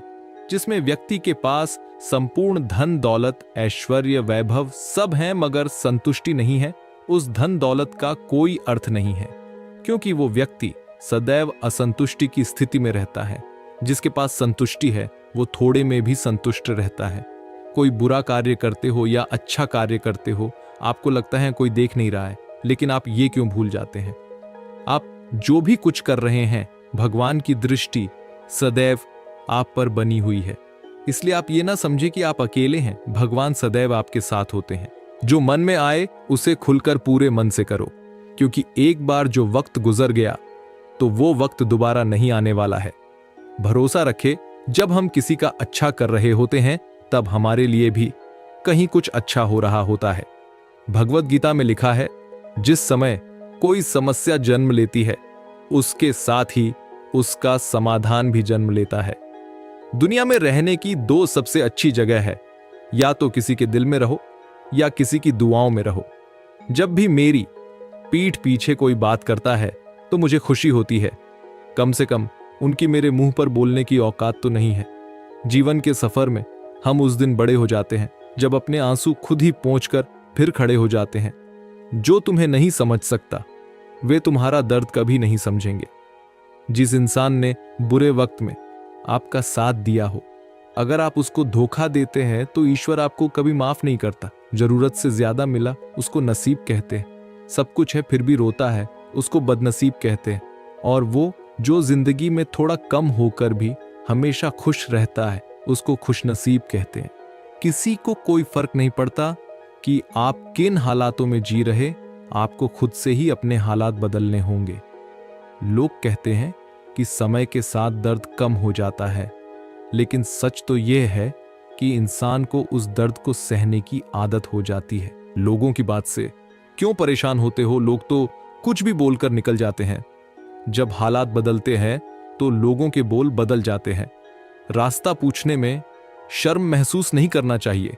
जिसमें व्यक्ति के पास संपूर्ण धन दौलत ऐश्वर्य वैभव सब हैं, मगर संतुष्टि नहीं है, उस धन दौलत का कोई अर्थ नहीं है, क्योंकि वो व्यक्ति सदैव असंतुष्टि की स्थिति में रहता है। जिसके पास संतुष्टि है वो थोड़े में भी संतुष्ट रहता है। कोई बुरा कार्य करते हो या अच्छा कार्य करते हो, आपको लगता है कोई देख नहीं रहा है, लेकिन आप ये क्यों भूल जाते हैं, आप जो भी कुछ कर रहे हैं, भगवान की दृष्टि सदैव आप पर बनी हुई है। इसलिए आप ये ना समझे कि आप अकेले हैं, भगवान सदैव आपके साथ होते हैं। जो मन में आए उसे खुलकर पूरे मन से करो, क्योंकि एक बार जो वक्त गुजर गया तो वो वक्त दोबारा नहीं आने वाला है। भरोसा रखे, जब हम किसी का अच्छा कर रहे होते हैं तब हमारे लिए भी कहीं कुछ अच्छा हो रहा होता है। भगवत गीता में लिखा है, जिस समय कोई समस्या जन्म लेती है, उसके साथ ही उसका समाधान भी जन्म लेता है। दुनिया में रहने की 2 सबसे अच्छी जगह है, या तो किसी के दिल में रहो या किसी की दुआओं में रहो। जब भी मेरी पीठ पीछे कोई बात करता है तो मुझे खुशी होती है, कम से कम उनकी मेरे मुंह पर बोलने की औकात तो नहीं है। जीवन के सफर में हम उस दिन बड़े हो जाते हैं जब अपने आंसू खुद ही पोंछकर फिर खड़े हो जाते हैं। जो तुम्हें नहीं समझ सकता, वे तुम्हारा दर्द कभी नहीं समझेंगे। जिस इंसान ने बुरे वक्त में आपका साथ दिया हो, अगर आप उसको धोखा देते हैं तो ईश्वर आपको कभी माफ नहीं करता। जरूरत से ज्यादा मिला उसको नसीब कहते हैं, सब कुछ है फिर भी रोता है उसको बदनसीब कहते हैं, और वो जो जिंदगी में थोड़ा कम होकर भी हमेशा खुश रहता है उसको खुशनसीब कहते हैं। किसी को कोई फर्क नहीं पड़ता कि आप किन हालातों में जी रहे, आपको खुद से ही अपने हालात बदलने होंगे। लोग कहते हैं कि समय के साथ दर्द कम हो जाता है, लेकिन सच तो यह है कि इंसान को उस दर्द को सहने की आदत हो जाती है। लोगों की बात से क्यों परेशान होते हो, लोग तो कुछ भी बोलकर निकल जाते हैं। जब हालात बदलते हैं तो लोगों के बोल बदल जाते हैं। रास्ता पूछने में शर्म महसूस नहीं करना चाहिए।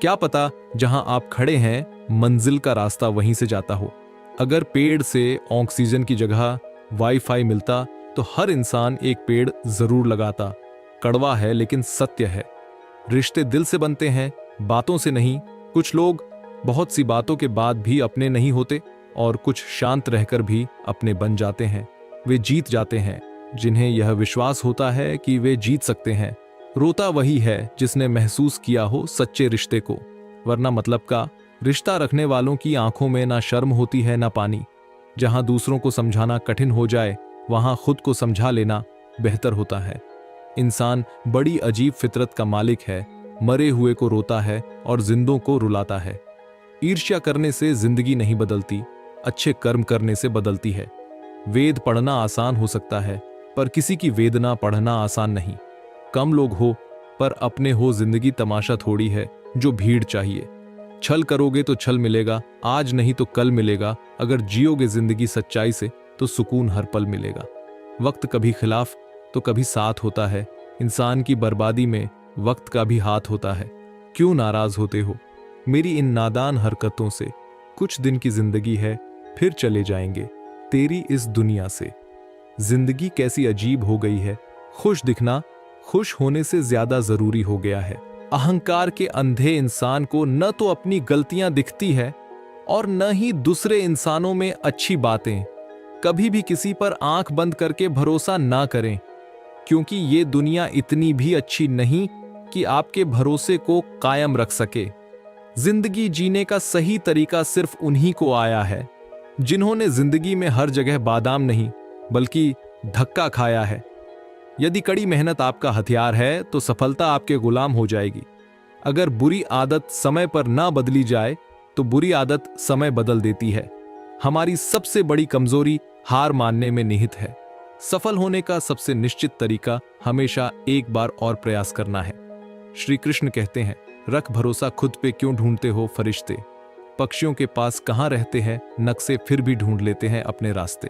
क्या पता जहां आप खड़े हैं मंजिल का रास्ता वहीं से जाता हो। अगर पेड़ से ऑक्सीजन की जगह वाईफाई मिलता तो हर इंसान एक पेड़ जरूर लगाता। कड़वा है लेकिन सत्य है। रिश्ते दिल से बनते हैं, बातों से नहीं। कुछ लोग बहुत सी बातों के बाद भी अपने नहीं होते, और कुछ शांत रहकर भी अपने बन जाते हैं। वे जीत जाते हैं जिन्हें यह विश्वास होता है कि वे जीत सकते हैं। रोता वही है जिसने महसूस किया हो सच्चे रिश्ते को, वरना मतलब का रिश्ता रखने वालों की आंखों में ना शर्म होती है ना पानी। जहां दूसरों को समझाना कठिन हो जाए, वहां खुद को समझा लेना बेहतर होता है। इंसान बड़ी अजीब फितरत का मालिक है, मरे हुए को रोता है और जिंदों को रुलाता है। ईर्ष्या करने से जिंदगी नहीं बदलती, अच्छे कर्म करने से बदलती है। वेद पढ़ना आसान हो सकता है, पर किसी की वेदना पढ़ना आसान नहीं। कम लोग हो पर अपने हो, जिंदगी तमाशा थोड़ी है जो भीड़ चाहिए। छल करोगे तो छल मिलेगा, आज नहीं तो कल मिलेगा। अगर जियोगे जिंदगी सच्चाई से तो सुकून हर पल मिलेगा। वक्त कभी खिलाफ तो कभी साथ होता है, इंसान की बर्बादी में वक्त का भी हाथ होता है। क्यों नाराज होते हो मेरी इन नादान हरकतों से? कुछ दिन की जिंदगी है, फिर चले जाएंगे तेरी इस दुनिया से। जिंदगी कैसी अजीब हो गई है, खुश दिखना खुश होने से ज्यादा जरूरी हो गया है। अहंकार के अंधे इंसान को न तो अपनी गलतियां दिखती है और न ही दूसरे इंसानों में अच्छी बातें। कभी भी किसी पर आंख बंद करके भरोसा ना करें, क्योंकि ये दुनिया इतनी भी अच्छी नहीं कि आपके भरोसे को कायम रख सके। जिंदगी जीने का सही तरीका सिर्फ उन्हीं को आया है जिन्होंने जिंदगी में हर जगह बादाम नहीं बल्कि धक्का खाया है। यदि कड़ी मेहनत आपका हथियार है तो सफलता आपके गुलाम हो जाएगी। अगर बुरी आदत समय पर ना बदली जाए तो बुरी आदत समय बदल देती है। हमारी सबसे बड़ी कमजोरी हार मानने में निहित है। सफल होने का सबसे निश्चित तरीका हमेशा एक बार और प्रयास करना है। श्री कृष्ण कहते हैं, रख भरोसा खुद पे, क्यों ढूंढते हो फरिश्ते। पक्षियों के पास कहां रहते हैं नक्शे, फिर भी ढूंढ लेते हैं अपने रास्ते।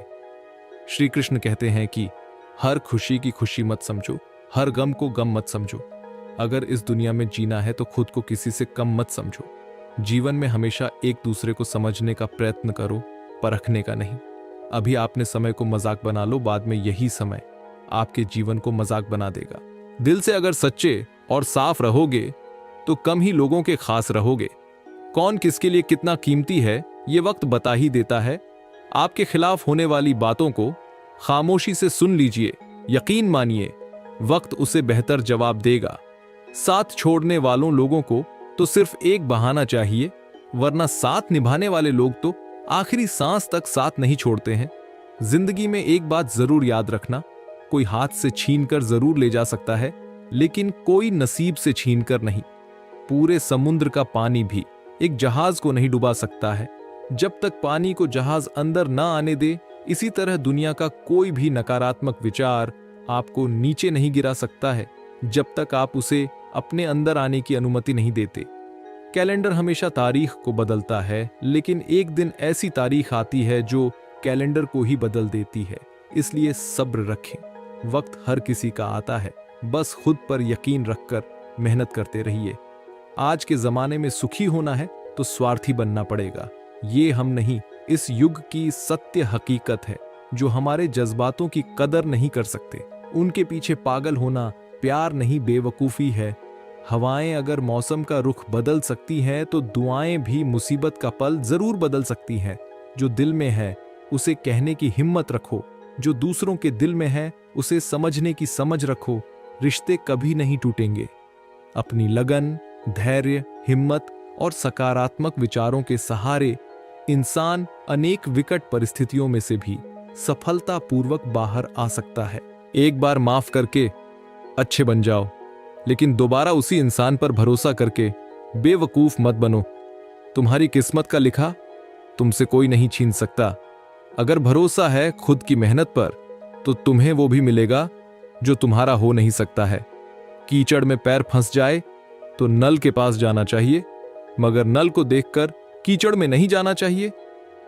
श्री कृष्ण कहते हैं कि हर खुशी की खुशी मत समझो, हर गम को गम मत समझो। अगर इस दुनिया में जीना है तो खुद को किसी से कम मत समझो। जीवन में हमेशा एक दूसरे को समझने का प्रयत्न करो, परखने का नहीं। अभी आपने समय को मजाक बना लो, बाद में यही समय आपके जीवन को मजाक बना देगा। दिल से अगर सच्चे और साफ रहोगे तो कम ही लोगों के खास रहोगे। कौन किसके लिए कितना कीमती है ये वक्त बता ही देता है। आपके खिलाफ होने वाली बातों को खामोशी से सुन लीजिए, यकीन मानिए वक्त उसे बेहतर जवाब देगा। साथ छोड़ने वालों लोगों को तो सिर्फ एक बहाना चाहिए, वरना साथ निभाने वाले लोग तो आखिरी सांस तक साथ नहीं छोड़ते हैं। जिंदगी में एक बात जरूर याद रखना, कोई हाथ से छीन कर जरूर ले जा सकता है, लेकिन कोई नसीब से छीन कर नहीं। पूरे समुद्र का पानी भी एक जहाज को नहीं डुबा सकता है जब तक पानी को जहाज अंदर ना आने दे। इसी तरह दुनिया का कोई भी नकारात्मक विचार आपको नीचे नहीं गिरा सकता है जब तक आप उसे अपने अंदर आने की अनुमति नहीं देते। कैलेंडर हमेशा तारीख को बदलता है, लेकिन एक दिन ऐसी तारीख आती है जो कैलेंडर को ही बदल देती है। इसलिए सब्र रखें, वक्त हर किसी का आता है, बस खुद पर यकीन रखकर मेहनत करते रहिए। आज के जमाने में सुखी होना है तो स्वार्थी बनना पड़ेगा। ये हम नहीं, इस युग की सत्य हकीकत है। जो हमारे जज्बातों की कदर नहीं कर सकते उनके पीछे पागल होना प्यार नहीं, बेवकूफी है। हवाएं अगर मौसम का रुख बदल सकती हैं तो दुआएं भी मुसीबत का पल जरूर बदल सकती हैं। जो दिल में है उसे कहने की हिम्मत रखो, जो दूसरों के दिल में है उसे समझने की समझ रखो। रिश्ते कभी नहीं टूटेंगे। अपनी लगन, धैर्य, हिम्मत और सकारात्मक विचारों के सहारे इंसान अनेक विकट परिस्थितियों में से भी सफलतापूर्वक बाहर आ सकता है। एक बार माफ करके अच्छे बन जाओ, लेकिन दोबारा उसी इंसान पर भरोसा करके बेवकूफ मत बनो। तुम्हारी किस्मत का लिखा तुमसे कोई नहीं छीन सकता। अगर भरोसा है खुद की मेहनत पर तो तुम्हें वो भी मिलेगा जो तुम्हारा हो नहीं सकता है। कीचड़ में पैर फंस जाए तो नल के पास जाना चाहिए, मगर नल को देखकर कीचड़ में नहीं जाना चाहिए।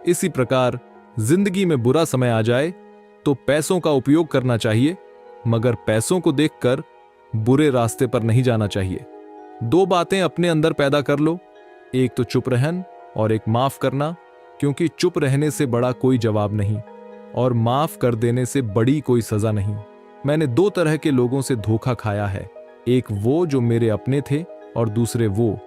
इसी प्रकार जिंदगी में बुरा समय आ जाए तो पैसों का उपयोग करना चाहिए, मगर पैसों को देखकर बुरे रास्ते पर नहीं जाना चाहिए। दो बातें अपने अंदर पैदा कर लो, एक तो चुप रहन और एक माफ करना, क्योंकि चुप रहने से बड़ा कोई जवाब नहीं और माफ कर देने से बड़ी कोई सजा नहीं। मैंने दो तरह के लोगों से धोखा खाया है, एक वो जो मेरे अपने थे और दूसरे वो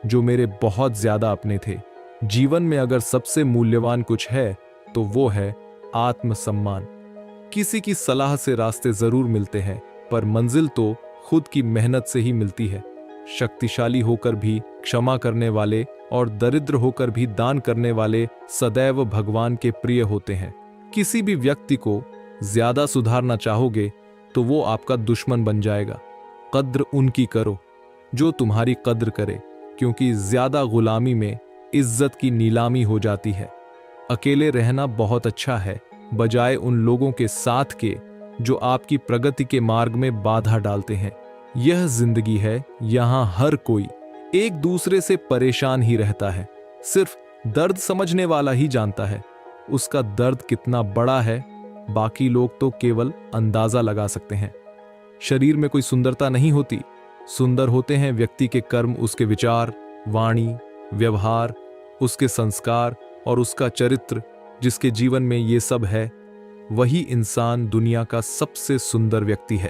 जो मेरे बहुत ज्यादा अपने थे। जीवन में अगर सबसे मूल्यवान कुछ है तो वो है आत्मसम्मान। किसी की सलाह से रास्ते जरूर मिलते हैं, पर मंजिल तो खुद की मेहनत से ही मिलती है। शक्तिशाली होकर भी क्षमा करने वाले और दरिद्र होकर भी दान करने वाले सदैव भगवान के प्रिय होते हैं। किसी भी व्यक्ति को ज्यादा सुधारना चाहोगे तो वो आपका दुश्मन बन जाएगा। कद्र उनकी करो जो तुम्हारी कद्र करे, क्योंकि ज्यादा गुलामी में इज्जत की नीलामी हो जाती है। अकेले रहना बहुत अच्छा है, बजाय उन लोगों के साथ के जो आपकी प्रगति के मार्ग में बाधा डालते हैं। यह जिंदगी है, यहां हर कोई एक दूसरे से परेशान ही रहता है। सिर्फ दर्द समझने वाला ही जानता है उसका दर्द कितना बड़ा है, बाकी लोग तो केवल अंदाजा लगा सकते हैं। शरीर में कोई सुंदरता नहीं होती, सुंदर होते हैं व्यक्ति के कर्म, उसके विचार, वाणी, व्यवहार, उसके संस्कार और उसका चरित्र। जिसके जीवन में ये सब है वही इंसान दुनिया का सबसे सुंदर व्यक्ति है।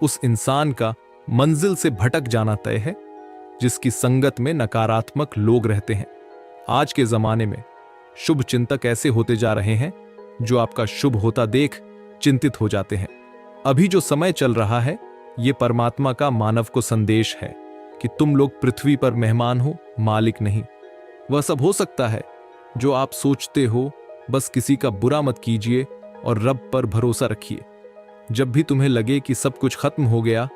उस इंसान का मंजिल से भटक जाना तय है जिसकी संगत में नकारात्मक लोग रहते हैं। आज के जमाने में शुभ चिंतक ऐसे होते जा रहे हैं जो आपका शुभ होता देख चिंतित हो जाते हैं। अभी जो समय चल रहा है ये परमात्मा का मानव को संदेश है कि तुम लोग पृथ्वी पर मेहमान हो, मालिक नहीं। वह सब हो सकता है जो आप सोचते हो, बस किसी का बुरा मत कीजिए और रब पर भरोसा रखिए। जब भी तुम्हें लगे कि सब कुछ खत्म हो गया,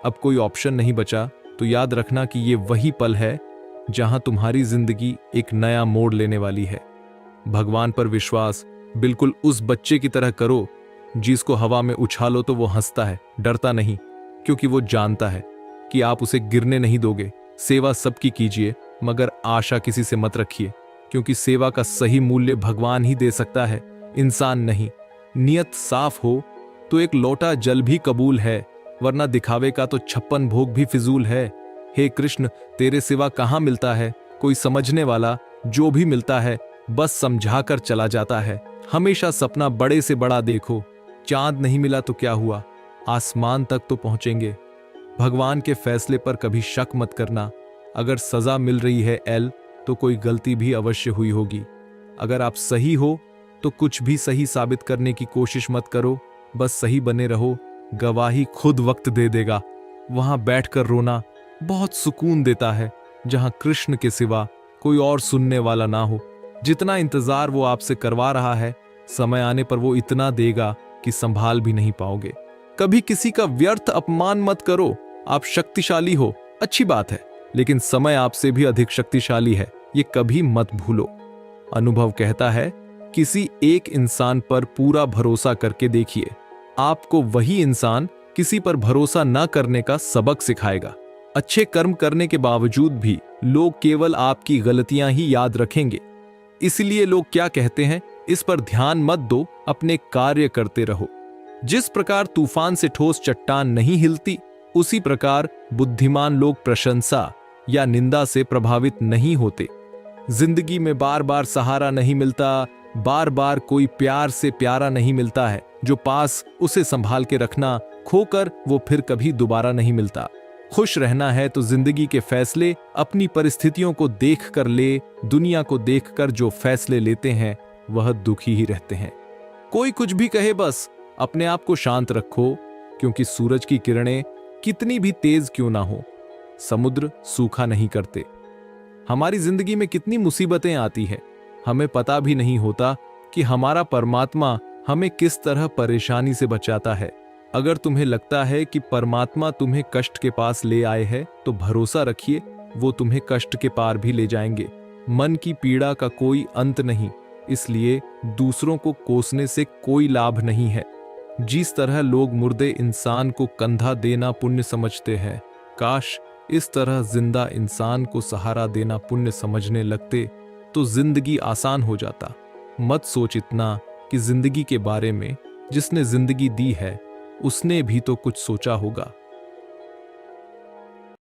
अब कोई ऑप्शन नहीं बचा, तो याद रखना कि ये वही पल है जहां तुम्हारी जिंदगी एक नया मोड़ लेने वाली है। भगवान पर विश्वास बिल्कुल उस बच्चे की तरह करो जिसको हवा में उछालो तो वो हंसता है, डरता नहीं, क्योंकि वो जानता है कि आप उसे गिरने नहीं दोगे। सेवा सबकी कीजिए, मगर आशा किसी से मत रखिए, क्योंकि सेवा का सही मूल्य भगवान ही दे सकता है, इंसान नहीं। नियत साफ हो तो एक लोटा जल भी कबूल है, वरना दिखावे का तो 56 भोग भी फिजूल है। हे कृष्ण, तेरे सिवा कहाँ मिलता है कोई समझने वाला, जो भी मिलता है बस समझाकर चला जाता है। हमेशा सपना बड़े से बड़ा देखो, चांद नहीं मिला तो क्या हुआ, आसमान तक तो पहुंचेंगे। भगवान के फैसले पर कभी शक मत करना। अगर सजा मिल रही है एल, तो कोई गलती भी अवश्य हुई होगी। अगर आप सही हो तो कुछ भी सही साबित करने की कोशिश मत करो, बस सही बने रहो, गवाही खुद वक्त दे देगा। वहां बैठकर रोना बहुत सुकून देता है, जहां कृष्ण के सिवा कोई और सुनने वाला ना हो। जितना इंतजार वो आपसे करवा रहा है, समय आने पर वो इतना देगा कि संभाल भी नहीं पाओगे। कभी किसी का व्यर्थ अपमान मत करो। आप शक्तिशाली हो, अच्छी बात है, लेकिन समय आपसे भी अधिक शक्तिशाली है, ये कभी मत भूलो। अनुभव कहता है, किसी एक इंसान पर पूरा भरोसा करके देखिए, आपको वही इंसान किसी पर भरोसा न करने का सबक सिखाएगा। अच्छे कर्म करने के बावजूद भी लोग केवल आपकी गलतियां ही याद रखेंगे। इसलिए लोग क्या कहते हैं, इस पर ध्यान मत दो, अपने कार्य करते रहो। जिस प्रकार तूफान से ठोस चट्टान नहीं हिलती, उसी प्रकार बुद्धिमान लोग प्रशंसा या निंदा से प्रभावित नहीं होते। जिंदगी में बार बार सहारा नहीं मिलता, बार बार कोई प्यार से प्यारा नहीं मिलता है जो पास उसे संभाल के रखना, खोकर वो फिर कभी दोबारा नहीं मिलता। खुश रहना है तो जिंदगी के फैसले अपनी परिस्थितियों को देख कर ले। दुनिया को देखकर जो फैसले लेते हैं वह दुखी ही रहते हैं। कोई कुछ भी कहे, बस अपने आप को शांत रखो, क्योंकि सूरज की किरणें कितनी भी तेज क्यों ना हो, समुद्र सूखा नहीं करते। हमारी जिंदगी में कितनी मुसीबतें आती हैं, हमें पता भी नहीं होता कि हमारा परमात्मा हमें किस तरह परेशानी से बचाता है। अगर तुम्हें लगता है कि परमात्मा तुम्हें कष्ट के पास ले आए हैं, तो भरोसा रखिए वो तुम्हें कष्ट के पार भी ले जाएंगे। मन की पीड़ा का कोई अंत नहीं, इसलिए दूसरों को कोसने से कोई लाभ नहीं है। जिस तरह लोग मुर्दे इंसान को कंधा देना पुण्य समझते हैं, काश इस तरह जिंदा इंसान को सहारा देना पुण्य समझने लगते तो जिंदगी आसान हो जाता। मत सोच इतना कि जिंदगी के बारे में जिसने जिंदगी दी है उसने भी तो कुछ सोचा होगा।